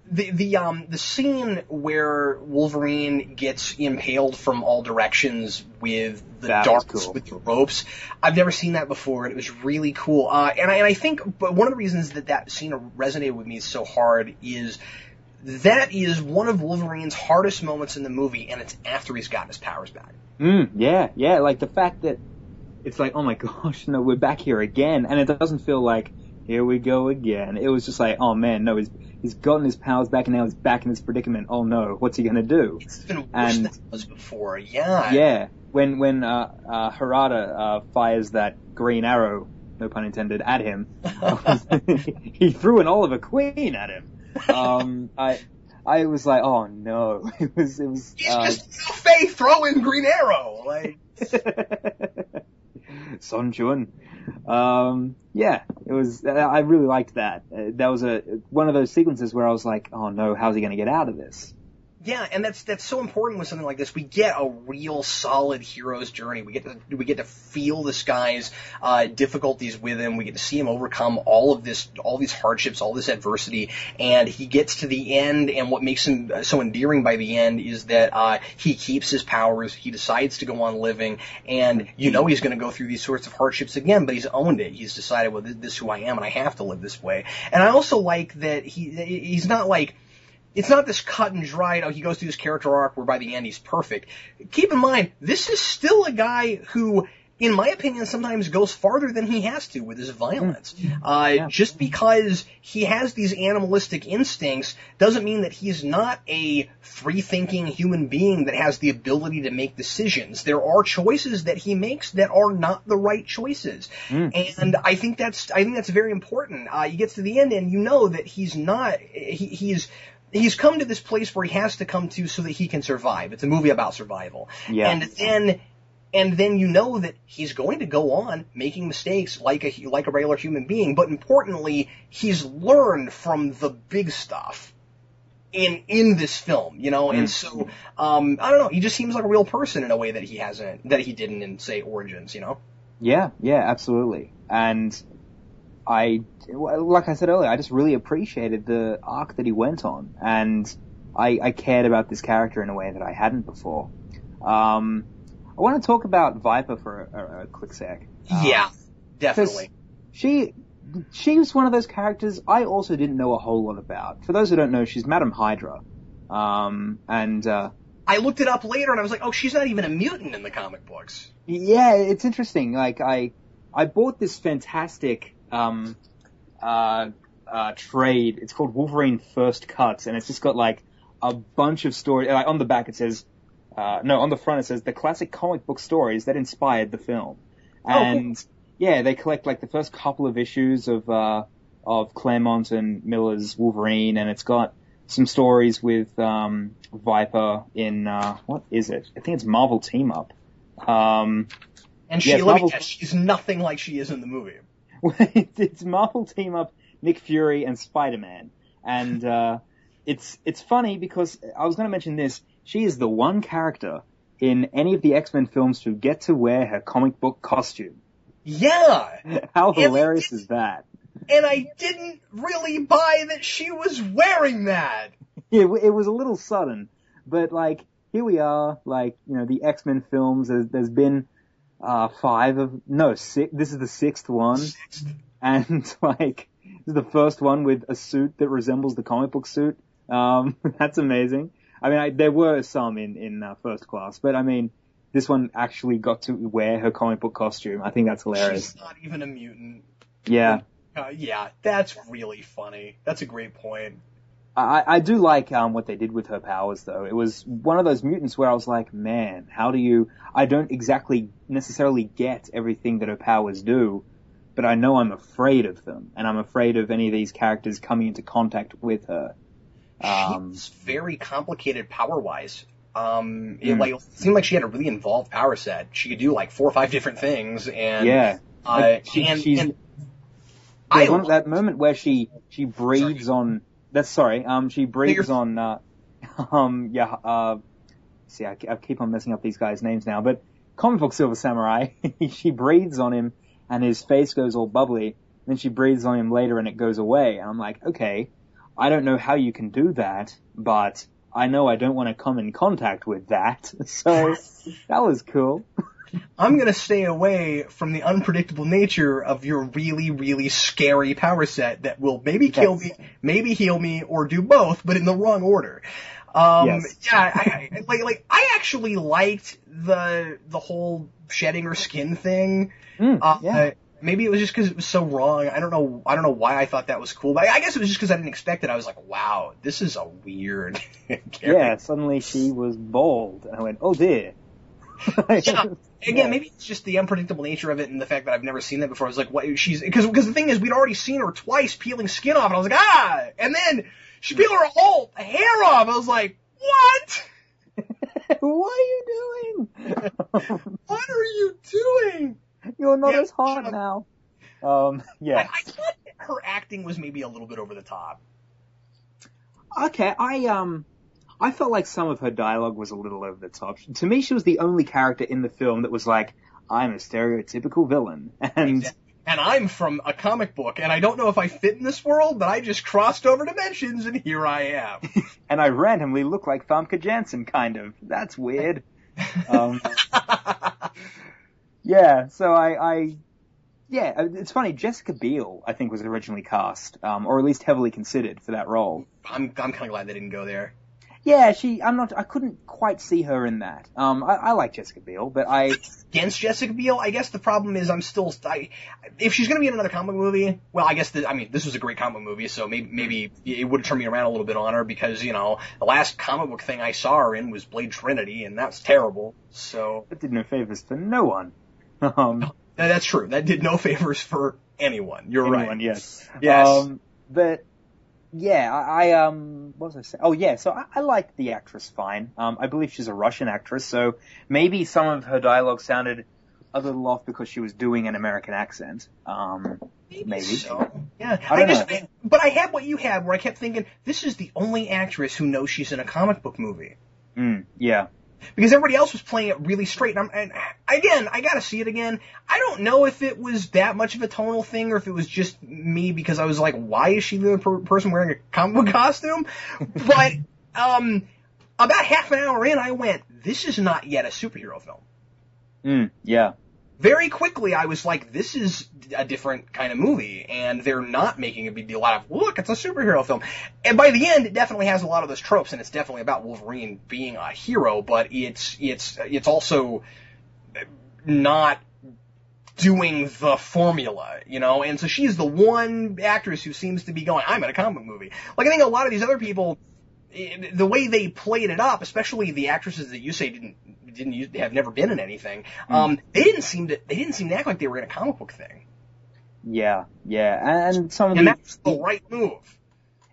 The scene where Wolverine gets impaled from all directions with the darts, with the ropes, I've never seen that before, and it was really cool. And I think one of the reasons that scene resonated with me so hard is that is one of Wolverine's hardest moments in the movie, and it's after he's gotten his powers back. Yeah, like the fact that it's like, oh my gosh, no, we're back here again, and it doesn't feel like, here we go again. It was just like, oh man, no, he's gotten his powers back and now he's back in this predicament. Oh no, what's he gonna do? It's been worse than it was before, yeah. Yeah, when Harada fires that green arrow, no pun intended, at him, he threw an Oliver Queen at him. I was like, oh no, it was. He's just Faye throwing green arrow, like. Son Chun. Yeah, it was, I really liked that. That was one of those sequences where I was like, oh no, how's he gonna get out of this? Yeah, and that's so important with something like this. We get a real solid hero's journey. We get to feel this guy's difficulties with him. We get to see him overcome all these hardships, all this adversity, and he gets to the end. And what makes him so endearing by the end is that he keeps his powers. He decides to go on living, and he's going to go through these sorts of hardships again, but he's owned it. He's decided, well, this is who I am, and I have to live this way. And I also like that he's not like. It's not this cut and dried, he goes through this character arc where by the end he's perfect. Keep in mind, this is still a guy who, in my opinion, sometimes goes farther than he has to with his violence. Just because he has these animalistic instincts doesn't mean that he's not a free-thinking human being that has the ability to make decisions. There are choices that he makes that are not the right choices. And I think that's very important. He gets to the end and you know that he's come to this place where he has to come to so that he can survive. It's a movie about survival. Yeah. And then you know that he's going to go on making mistakes like a regular human being, but importantly, he's learned from the big stuff in this film, and so I don't know, he just seems like a real person in a way that he didn't in, say, Origins, Yeah, absolutely. And like I said earlier, I just really appreciated the arc that he went on, and I cared about this character in a way that I hadn't before. I want to talk about Viper for a quick sec. Yeah, definitely. She was one of those characters I also didn't know a whole lot about. For those who don't know, she's Madam Hydra. I looked it up later and I was like, oh, she's not even a mutant in the comic books. Yeah, it's interesting. Like, I bought this fantastic trade. It's called Wolverine First Cuts, and it's just got like a bunch of stories. Like on the back it says, on the front it says the classic comic book stories that inspired the film. And cool. Yeah, they collect like the first couple of issues of Claremont and Miller's Wolverine, and it's got some stories with Viper in what is it? I think it's Marvel Team Up. And she's nothing like she is in the movie. It's Marvel Team Up, Nick Fury, and Spider-Man. And it's funny because I was going to mention this. She is the one character in any of the X-Men films to get to wear her comic book costume. Yeah! How hilarious is that? And I didn't really buy that she was wearing that! It was a little sudden. But, like, here we are, like, the X-Men films, there's been 6. This is the 6th one. And, like, this is the first one with a suit that resembles the comic book suit. That's amazing. I mean, there were some in First Class, but I mean, this one actually got to wear her comic book costume. I think that's hilarious. She's not even a mutant. Yeah. Yeah, that's really funny. That's a great point. I do like what they did with her powers, though. It was one of those mutants where I was like, man, I don't exactly necessarily get everything that her powers do, but I know I'm afraid of them, and I'm afraid of any of these characters coming into contact with her. She's very complicated power-wise. It seemed like she had a really involved power set. She could do like 4 or 5 different things, and yeah, that moment where she breathes on. That's sorry. She breathes on. See, I keep on messing up these guys' names now, but comic book Silver Samurai. She breathes on him, and his face goes all bubbly. Then she breathes on him later, and it goes away. And I'm like, okay, I don't know how you can do that, but I know I don't want to come in contact with that. So that was cool. I'm going to stay away from the unpredictable nature of your really, really scary power set that will maybe kill me, maybe heal me, or do both, but in the wrong order. Yes. Yeah, I actually liked the whole shedding her skin thing. Yeah. Maybe it was just because it was so wrong. I don't know why I thought that was cool, but I guess it was just because I didn't expect it. I was like, wow, this is a weird character. Yeah, suddenly she was bald, and I went, oh dear. Yeah. Again, maybe it's just the unpredictable nature of it and the fact that I've never seen that before. I was like, what? Because the thing is, we'd already seen her twice peeling skin off, and I was like, ah! And then she peeled her whole hair off. I was like, what? What are you doing? What are you doing? You're not as hot now. Yeah. I thought her acting was maybe a little bit over the top. Okay, I felt like some of her dialogue was a little over the top. To me, she was the only character in the film that was like, I'm a stereotypical villain. And I'm from a comic book, and I don't know if I fit in this world, but I just crossed over dimensions, and here I am. And I randomly look like Famke Janssen, kind of. That's weird. Yeah, so yeah, it's funny, Jessica Biel, I think, was originally cast, or at least heavily considered for that role. I'm kind of glad they didn't go there. Yeah, I couldn't quite see her in that. I like Jessica Biel, but Against Jessica Biel, I guess the problem is if she's gonna be in another comic movie, well, I guess this was a great comic movie, so maybe it would have turned me around a little bit on her, because, the last comic book thing I saw her in was Blade Trinity, and that's terrible, so. That did no favors for no one. That's true. That did no favors for anyone. You're right. Yes. Yes. But yeah, what was I saying? Oh yeah, so I liked the actress fine. I believe she's a Russian actress, so maybe some of her dialogue sounded a little off because she was doing an American accent. Maybe. So. Yeah. I don't know. But I had what you had, where I kept thinking, this is the only actress who knows she's in a comic book movie. Yeah. Because everybody else was playing it really straight. And again, I gotta see it again. I don't know if it was that much of a tonal thing, or if it was just me because I was like, why is she the person wearing a comic book costume? But, about half an hour in, I went, this is not yet a superhero film. Yeah. Very quickly, I was like, this is a different kind of movie, and they're not making a big deal out of, look, it's a superhero film. And by the end, it definitely has a lot of those tropes, and it's definitely about Wolverine being a hero, but it's also not doing the formula, and so she's the one actress who seems to be going, I'm in a comic movie. Like, I think a lot of these other people, the way they played it up, especially the actresses that you say have never been in anything, they didn't seem to act like they were in a comic book thing. Yeah, and that's the right move.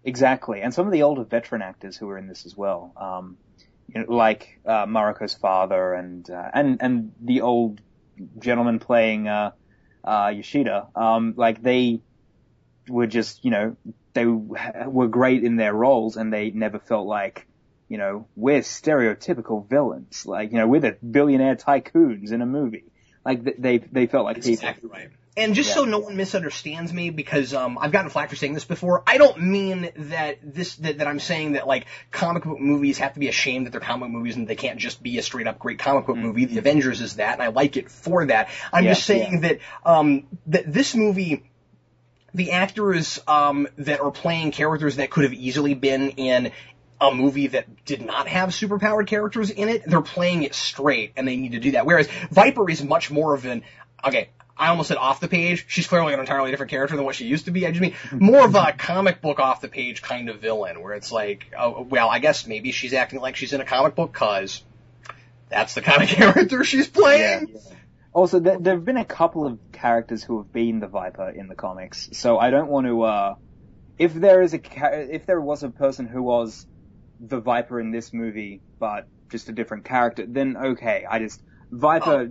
Exactly, and some of the older veteran actors who were in this as well, like Maruko's father and the old gentleman playing Yashida, like they were just, they were great in their roles, and they never felt like, we're stereotypical villains. Like, we're the billionaire tycoons in a movie. Like, they felt like That's people. Exactly right. And just so no one misunderstands me, because I've gotten flack for saying this before, I don't mean that I'm saying that, like, comic book movies have to be ashamed that they're comic movies and they can't just be a straight up great comic book movie. The Avengers is that, and I like it for that. I'm just saying that that this movie, the actors that are playing characters that could have easily been in a movie that did not have superpowered characters in it, they're playing it straight, and they need to do that. Whereas Viper is much more of an, okay, I almost said off the page. She's clearly an entirely different character than what she used to be. I just mean more of a comic book off the page kind of villain, where it's like, oh, well, I guess maybe she's acting like she's in a comic book because that's the kind of character she's playing. Yeah. Also, there have been a couple of characters who have been the Viper in the comics, so I don't want to. If there was a person who was the Viper in this movie, but just a different character, then okay. Viper,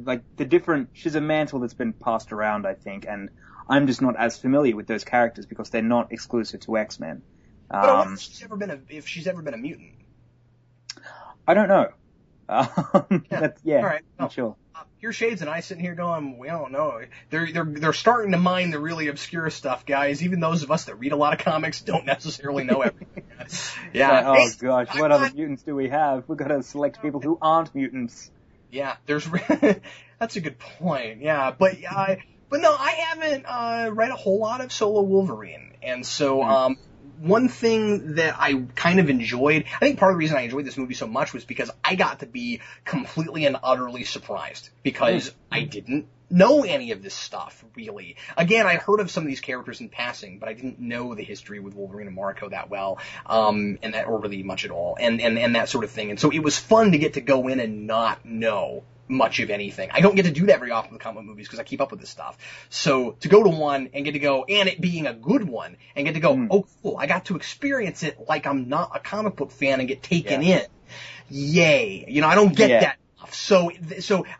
she's a mantle that's been passed around, I think, and I'm just not as familiar with those characters because they're not exclusive to X-Men. But I wonder if she's ever been a mutant. I don't know. Yeah. All right. Not sure. Here's Shades and I sitting here going, we don't know. They're starting to mine the really obscure stuff, guys. Even those of us that read a lot of comics don't necessarily know everything. Yeah. Oh gosh, what other mutants do we have? We've got to select people who aren't mutants. Yeah, that's a good point. Yeah, but no, I haven't read a whole lot of Solo Wolverine, and so one thing that I kind of enjoyed, I think part of the reason I enjoyed this movie so much was because I got to be completely and utterly surprised because I didn't know any of this stuff, really. Again, I heard of some of these characters in passing, but I didn't know the history with Wolverine and Mariko that well, or really much at all, and that sort of thing. And so it was fun to get to go in and not know much of anything. I don't get to do that very often with comic movies because I keep up with this stuff. So to go to one and get to go, and it being a good one, and get to go, oh cool, I got to experience it like I'm not a comic book fan and get taken in. Yay. I don't get that. So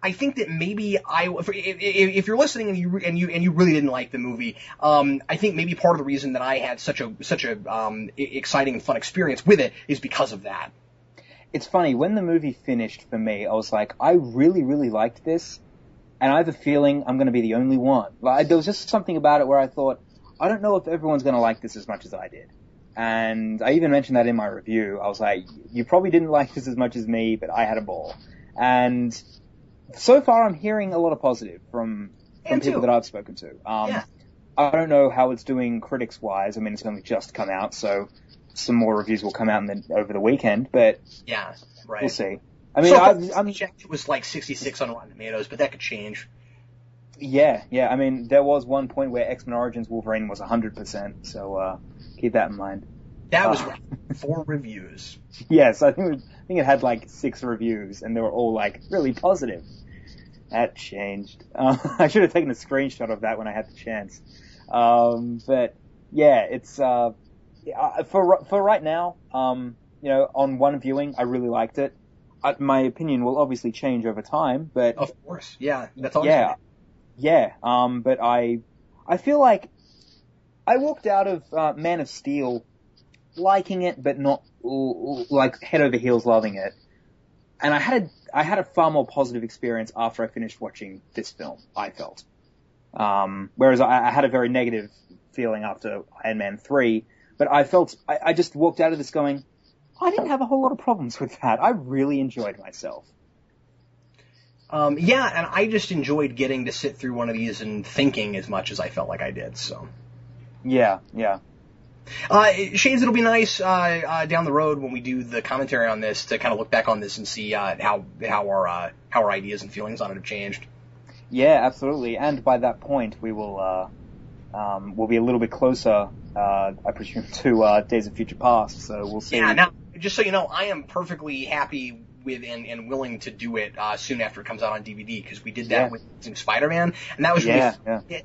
I think that maybe if you're listening and you really didn't like the movie, I think maybe part of the reason that I had such a exciting and fun experience with it is because of that. It's funny, when the movie finished for me, I was like, I really, really liked this, and I have a feeling I'm going to be the only one. There was just something about it where I thought, I don't know if everyone's going to like this as much as I did. And I even mentioned that in my review. I was like, you probably didn't like this as much as me, but I had a ball. And so far I'm hearing a lot of positive from people that I've spoken to. I don't know how it's doing critics-wise. I mean, it's only just come out, so some more reviews will come out over the weekend, but yeah, right. We'll see. I mean, I'm checked. It was like 66 on Rotten Tomatoes, but that could change. Yeah. I mean, there was one point where X-Men Origins Wolverine was 100%, so keep that in mind. That was 4 reviews. Yes, I think it had like 6 reviews, and they were all like really positive. That changed. I should have taken a screenshot of that when I had the chance. But yeah, it's for right now. On one viewing, I really liked it. My opinion will obviously change over time, but of course, yeah, that's all. Yeah. But I feel like I walked out of Man of Steel liking it, but not like head over heels loving it. And I had a far more positive experience after I finished watching this film, I felt. Whereas I had a very negative feeling after Iron Man 3, but I just walked out of this going, I didn't have a whole lot of problems with that. I really enjoyed myself. Yeah, and I just enjoyed getting to sit through one of these and thinking as much as I felt like I did, so. Yeah. Shades, it'll be nice down the road when we do the commentary on this to kind of look back on this and see how our ideas and feelings on it have changed. Yeah, absolutely. And by that point, we will we'll be a little bit closer, I presume, to Days of Future Past. So we'll see. Yeah. Now, just so you know, I am perfectly happy with and willing to do it soon after it comes out on DVD, because we did that with Spider-Man, and that was really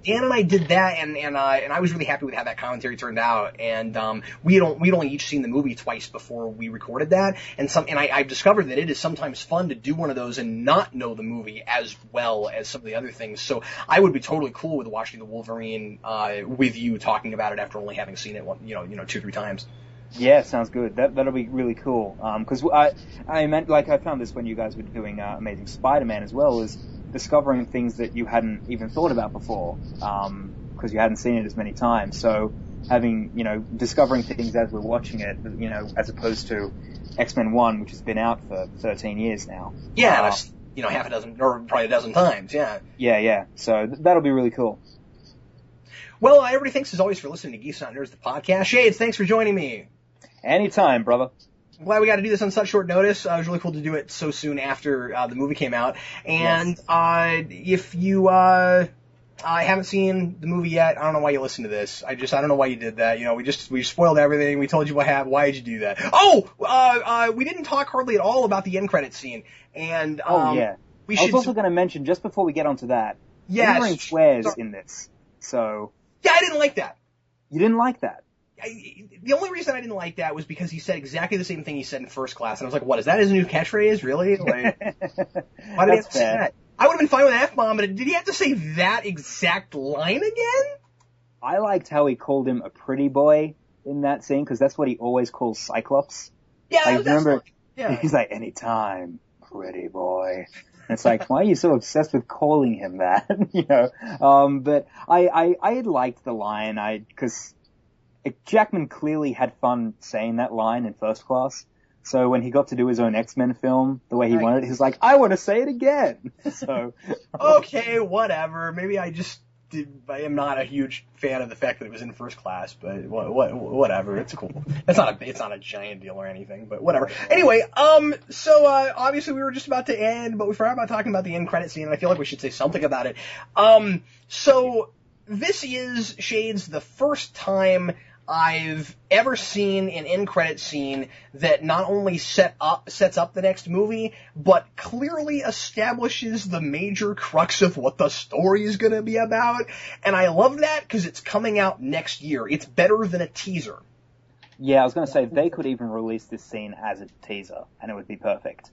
Dan and I did that, and I was really happy with how that commentary turned out. And we'd only each seen the movie twice before we recorded that, and I've discovered that it is sometimes fun to do one of those and not know the movie as well as some of the other things. So I would be totally cool with watching the Wolverine with you talking about it after only having seen it 2-3 times. Yeah, sounds good. That'll be really cool. Because I meant, like, I found this when you guys were doing Amazing Spider-Man as well, is discovering things that you hadn't even thought about before, because you hadn't seen it as many times. So having, discovering things as we're watching it, as opposed to X-Men 1, which has been out for 13 years now. Yeah, that's, half a dozen, or probably a dozen times, yeah. Yeah. So that'll be really cool. Well, everybody, thanks as always for listening to Geeks Not Nerds, the podcast. Shades, thanks for joining me. Anytime, brother. I'm glad we got to do this on such short notice. It was really cool to do it so soon after the movie came out. And if you I haven't seen the movie yet. I don't know why you listened to this. I don't know why you did that. You know, we spoiled everything. We told you what happened. Why did you do that? Oh, we didn't talk hardly at all about the end credit scene. And, I was also going to mention, just before we get onto that, Wolverine swears in this. So. Yeah, I didn't like that. You didn't like that? The only reason I didn't like that was because he said exactly the same thing he said in First Class. And I was like, what, is that his new catchphrase? Really? Like, why did he have to say that? I would have been fine with an F-bomb, but did he have to say that exact line again? I liked how he called him a pretty boy in that scene, because that's what he always calls Cyclops. Yeah, like, remember, he's like, anytime, pretty boy. And it's like, why are you so obsessed with calling him that? You know? But I liked the line, because Jackman clearly had fun saying that line in First Class. So when he got to do his own X-Men film the way he wanted, he was like, I want to say it again. So. Okay, whatever. Maybe I am not a huge fan of the fact that it was in First Class, but whatever. It's cool. It's not a giant deal or anything, but whatever. Anyway, so obviously we were just about to end, but we forgot about talking about the end credit scene, and I feel like we should say something about it. So this is, Shades, the first time I've ever seen an end credit scene that not only sets up the next movie, but clearly establishes the major crux of what the story is going to be about. And I love that because it's coming out next year. It's better than a teaser. Yeah, I was going to say, they could even release this scene as a teaser, and it would be perfect.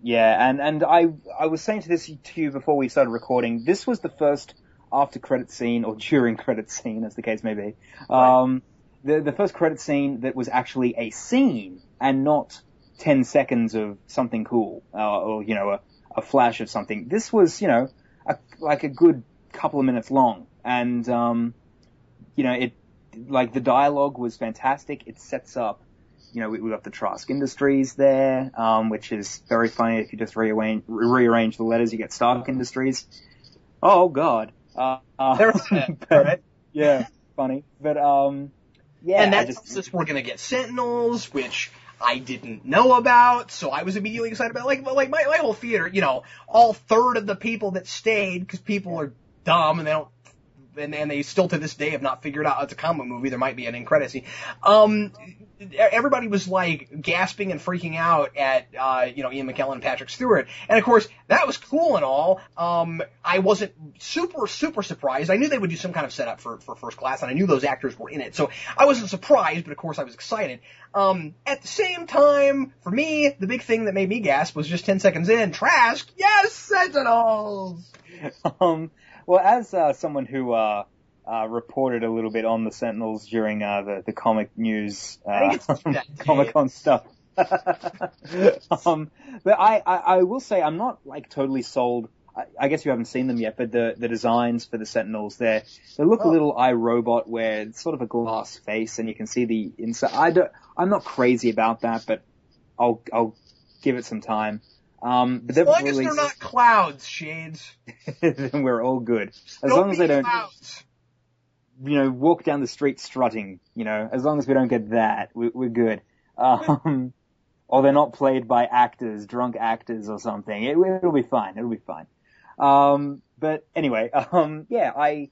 Yeah, and I was saying to you before we started recording, this was the first after credit scene, or during credit scene, as the case may be, right. the first credit scene that was actually a scene and not 10 seconds of something cool, or, you know, a flash of something. This was, you know, like a good couple of minutes long, and, you know, the dialogue was fantastic. It sets up, you know, we got the Trask Industries there, which is very funny. If you just rearrange the letters, you get Stark Industries. Oh, God. Right? Yeah, funny. But, yeah. And that tells us we're gonna get Sentinels, which I didn't know about, so I was immediately excited about it. Like my whole theater, you know, all third of the people that stayed, because people are dumb and they don't, and they still to this day have not figured out it's a comic movie, there might be an end credit scene. Everybody was like gasping and freaking out at, you know, Ian McKellen and Patrick Stewart. And of course, that was cool and all. I wasn't super surprised. I knew they would do some kind of setup for First Class, and I knew those actors were in it. So I wasn't surprised, but of course I was excited. At the same time, for me, the big thing that made me gasp was just 10 seconds in, Trask, yes, Sentinels! Well, as someone who reported a little bit on the Sentinels during the comic news, Comic-Con stuff. But I will say I'm not like totally sold. I guess you haven't seen them yet, but the designs for the Sentinels, they look a little iRobot, where it's sort of a glass face and you can see the inside. I'm not crazy about that, but I'll give it some time. But as long as they're not clouds, Shades. Then we're all good. As long as they don't, you know, walk down the street strutting, you know, as long as we don't get that, we're good. Or they're not played by drunk actors or something. It'll be fine. It'll be fine. But anyway, yeah, I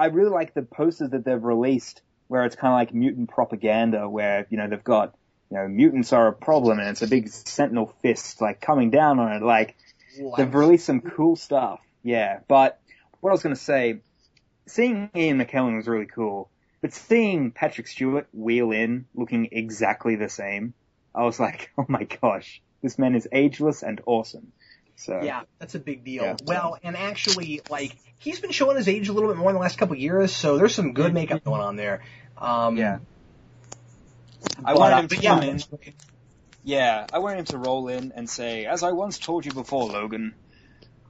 really like the posters that they've released, where it's kind of like mutant propaganda, where, you know, they've got, you know, mutants are a problem, and it's a big sentinel fist, like, coming down on it. Like, they've released some cool stuff. Yeah, but what I was going to say, seeing Ian McKellen was really cool, but seeing Patrick Stewart wheel in looking exactly the same, I was like, oh my gosh, this man is ageless and awesome. So yeah, that's a big deal. Yeah. Well, and actually, like, he's been showing his age a little bit more in the last couple of years, so there's some good makeup going on there. Yeah. I wanted him to come in. Yeah, I wanted him to roll in and say, as I once told you before, Logan,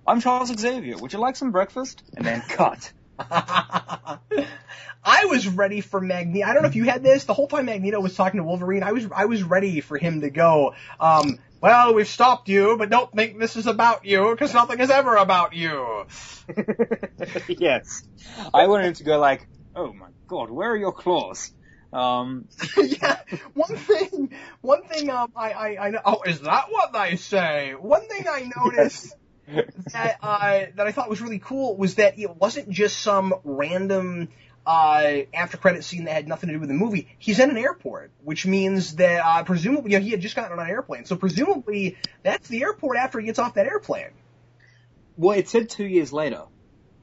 I'm Charles Xavier. Would you like some breakfast? And then cut. I was ready for Magneto. I don't know if you had this. The whole time Magneto was talking to Wolverine, I was ready for him to go, well, we've stopped you, but don't think this is about you, because nothing is ever about you. Yes. I wanted him to go like, oh my god, where are your claws? Yeah, one thing, I know, oh, is that what they say? One thing I noticed that I thought was really cool was that it wasn't just some random after credit scene that had nothing to do with the movie. He's in an airport, which means that presumably he had just gotten on an airplane. So presumably that's the airport after he gets off that airplane. Well, it said 2 years later.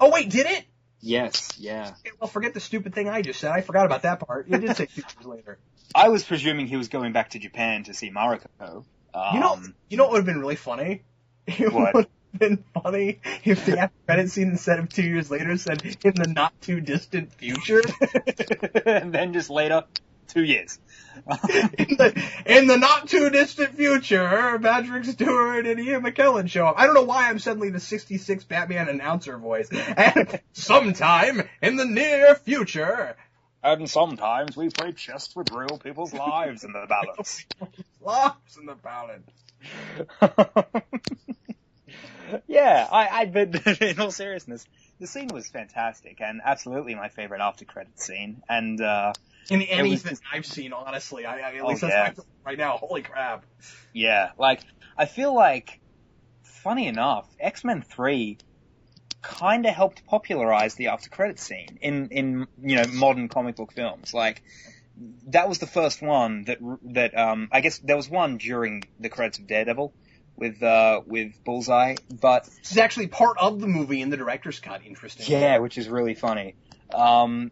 Oh wait, did it? Yes, yeah. Okay, well, forget the stupid thing I just said. I forgot about that part. It did say 2 years later. I was presuming he was going back to Japan to see Mariko. You know what would have been really funny? It What? would have been funny if the after credit scene instead of 2 years later said in the not too distant future. And then just later, 2 years. in the not too distant future, Patrick Stewart and Ian McKellen show up. I don't know why I'm suddenly the 66 Batman announcer voice. And sometime in the near future. And sometimes we play chess with real people's lives in the balance. Lives in the balance. Yeah, but in all seriousness, the scene was fantastic and absolutely my favorite after credit scene. And, in anything I've seen, honestly. At least that's my right now. Holy crap. Yeah, like, I feel like, funny enough, X-Men 3 kind of helped popularize the after credit scene in modern comic book films. Like, that was the first one that I guess there was one during the credits of Daredevil with Bullseye, but this is actually part of the movie in the director's cut. Interesting. Yeah, which is really funny. X-Men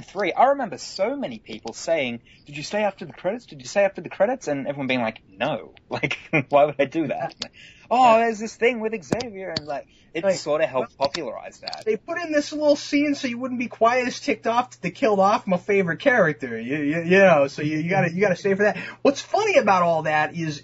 3, I remember so many people saying, did you stay after the credits? Did you stay after the credits? And everyone being like, no. Like, why would I do that? Like, there's this thing with Xavier, and like, it sort of helped popularize that. They put in this little scene so you wouldn't be quite as ticked off that they killed off my favorite character, you know, so you gotta stay for that. What's funny about all that is,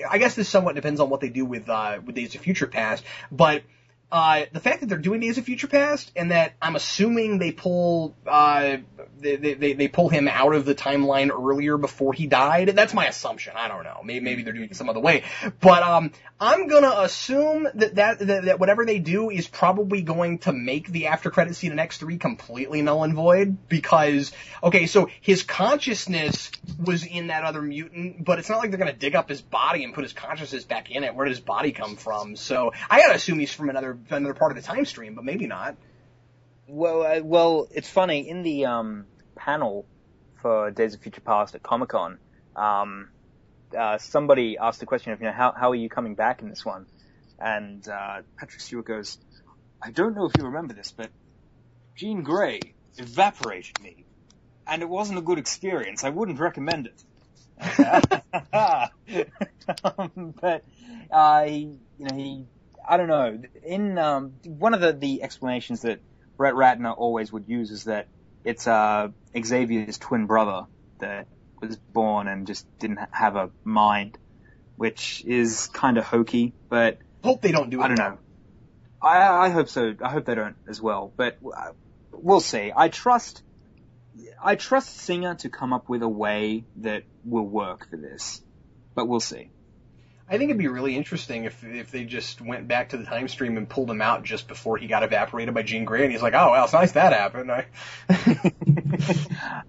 I guess this somewhat depends on what they do with Days of Future Past, but the fact that they're doing Days of Future Past, and that I'm assuming they pull they pull him out of the timeline earlier before he died. That's my assumption. I don't know. Maybe they're doing it some other way. But I'm gonna assume that whatever they do is probably going to make the after credit scene in X3 completely null and void, because so his consciousness was in that other mutant, but it's not like they're gonna dig up his body and put his consciousness back in it. Where did his body come from? So I gotta assume he's from another part of the time stream, but maybe not. Well, it's funny, in the panel for Days of Future Past at Comic-Con, somebody asked the question of, how are you coming back in this one? And Patrick Stewart goes, I don't know if you remember this, but Jean Grey evaporated me, and it wasn't a good experience. I wouldn't recommend it. But I don't know. In one of the explanations that Brett Ratner always would use is that it's Xavier's twin brother that was born and just didn't have a mind, which is kind of hokey, but hope they don't do it. I don't know. I hope so. I hope they don't as well, but we'll see. I trust Singer to come up with a way that will work for this, but we'll see. I think it'd be really interesting if they just went back to the time stream and pulled him out just before he got evaporated by Jean Grey, and he's like, oh, well, it's nice that happened.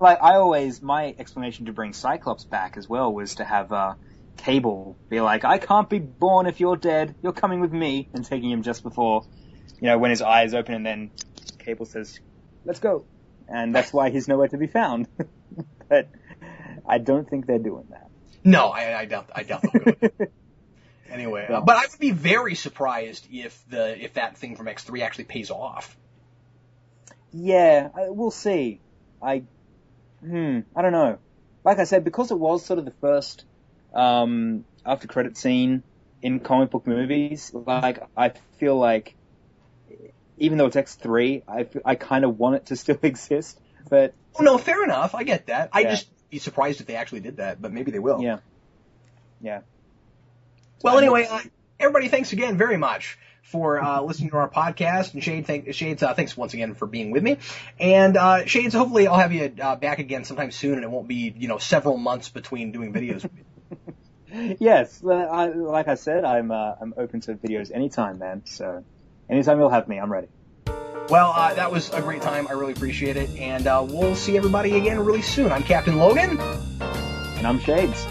My explanation to bring Cyclops back as well was to have Cable be like, I can't be born if you're dead, you're coming with me, and taking him just before, when his eyes open, and then Cable says, let's go. And that's why he's nowhere to be found. But I don't think they're doing that. No, I doubt they would. Anyway, but I would be very surprised if that thing from X3 actually pays off. Yeah, we'll see. I don't know. Like I said, because it was sort of the first after credit scene in comic book movies, like, I feel like even though it's X3, I kind of want it to still exist. But no, fair enough. I get that. I just be surprised if they actually did that, but maybe they will. Yeah. Well, anyway, everybody, thanks again very much for listening to our podcast. And Shades, thanks once again for being with me. And Shades, hopefully I'll have you back again sometime soon, and it won't be several months between doing videos. Yes, like I said, I'm open to videos anytime, man. So anytime you'll have me, I'm ready. Well, that was a great time. I really appreciate it, and we'll see everybody again really soon. I'm Captain Logan, and I'm Shades.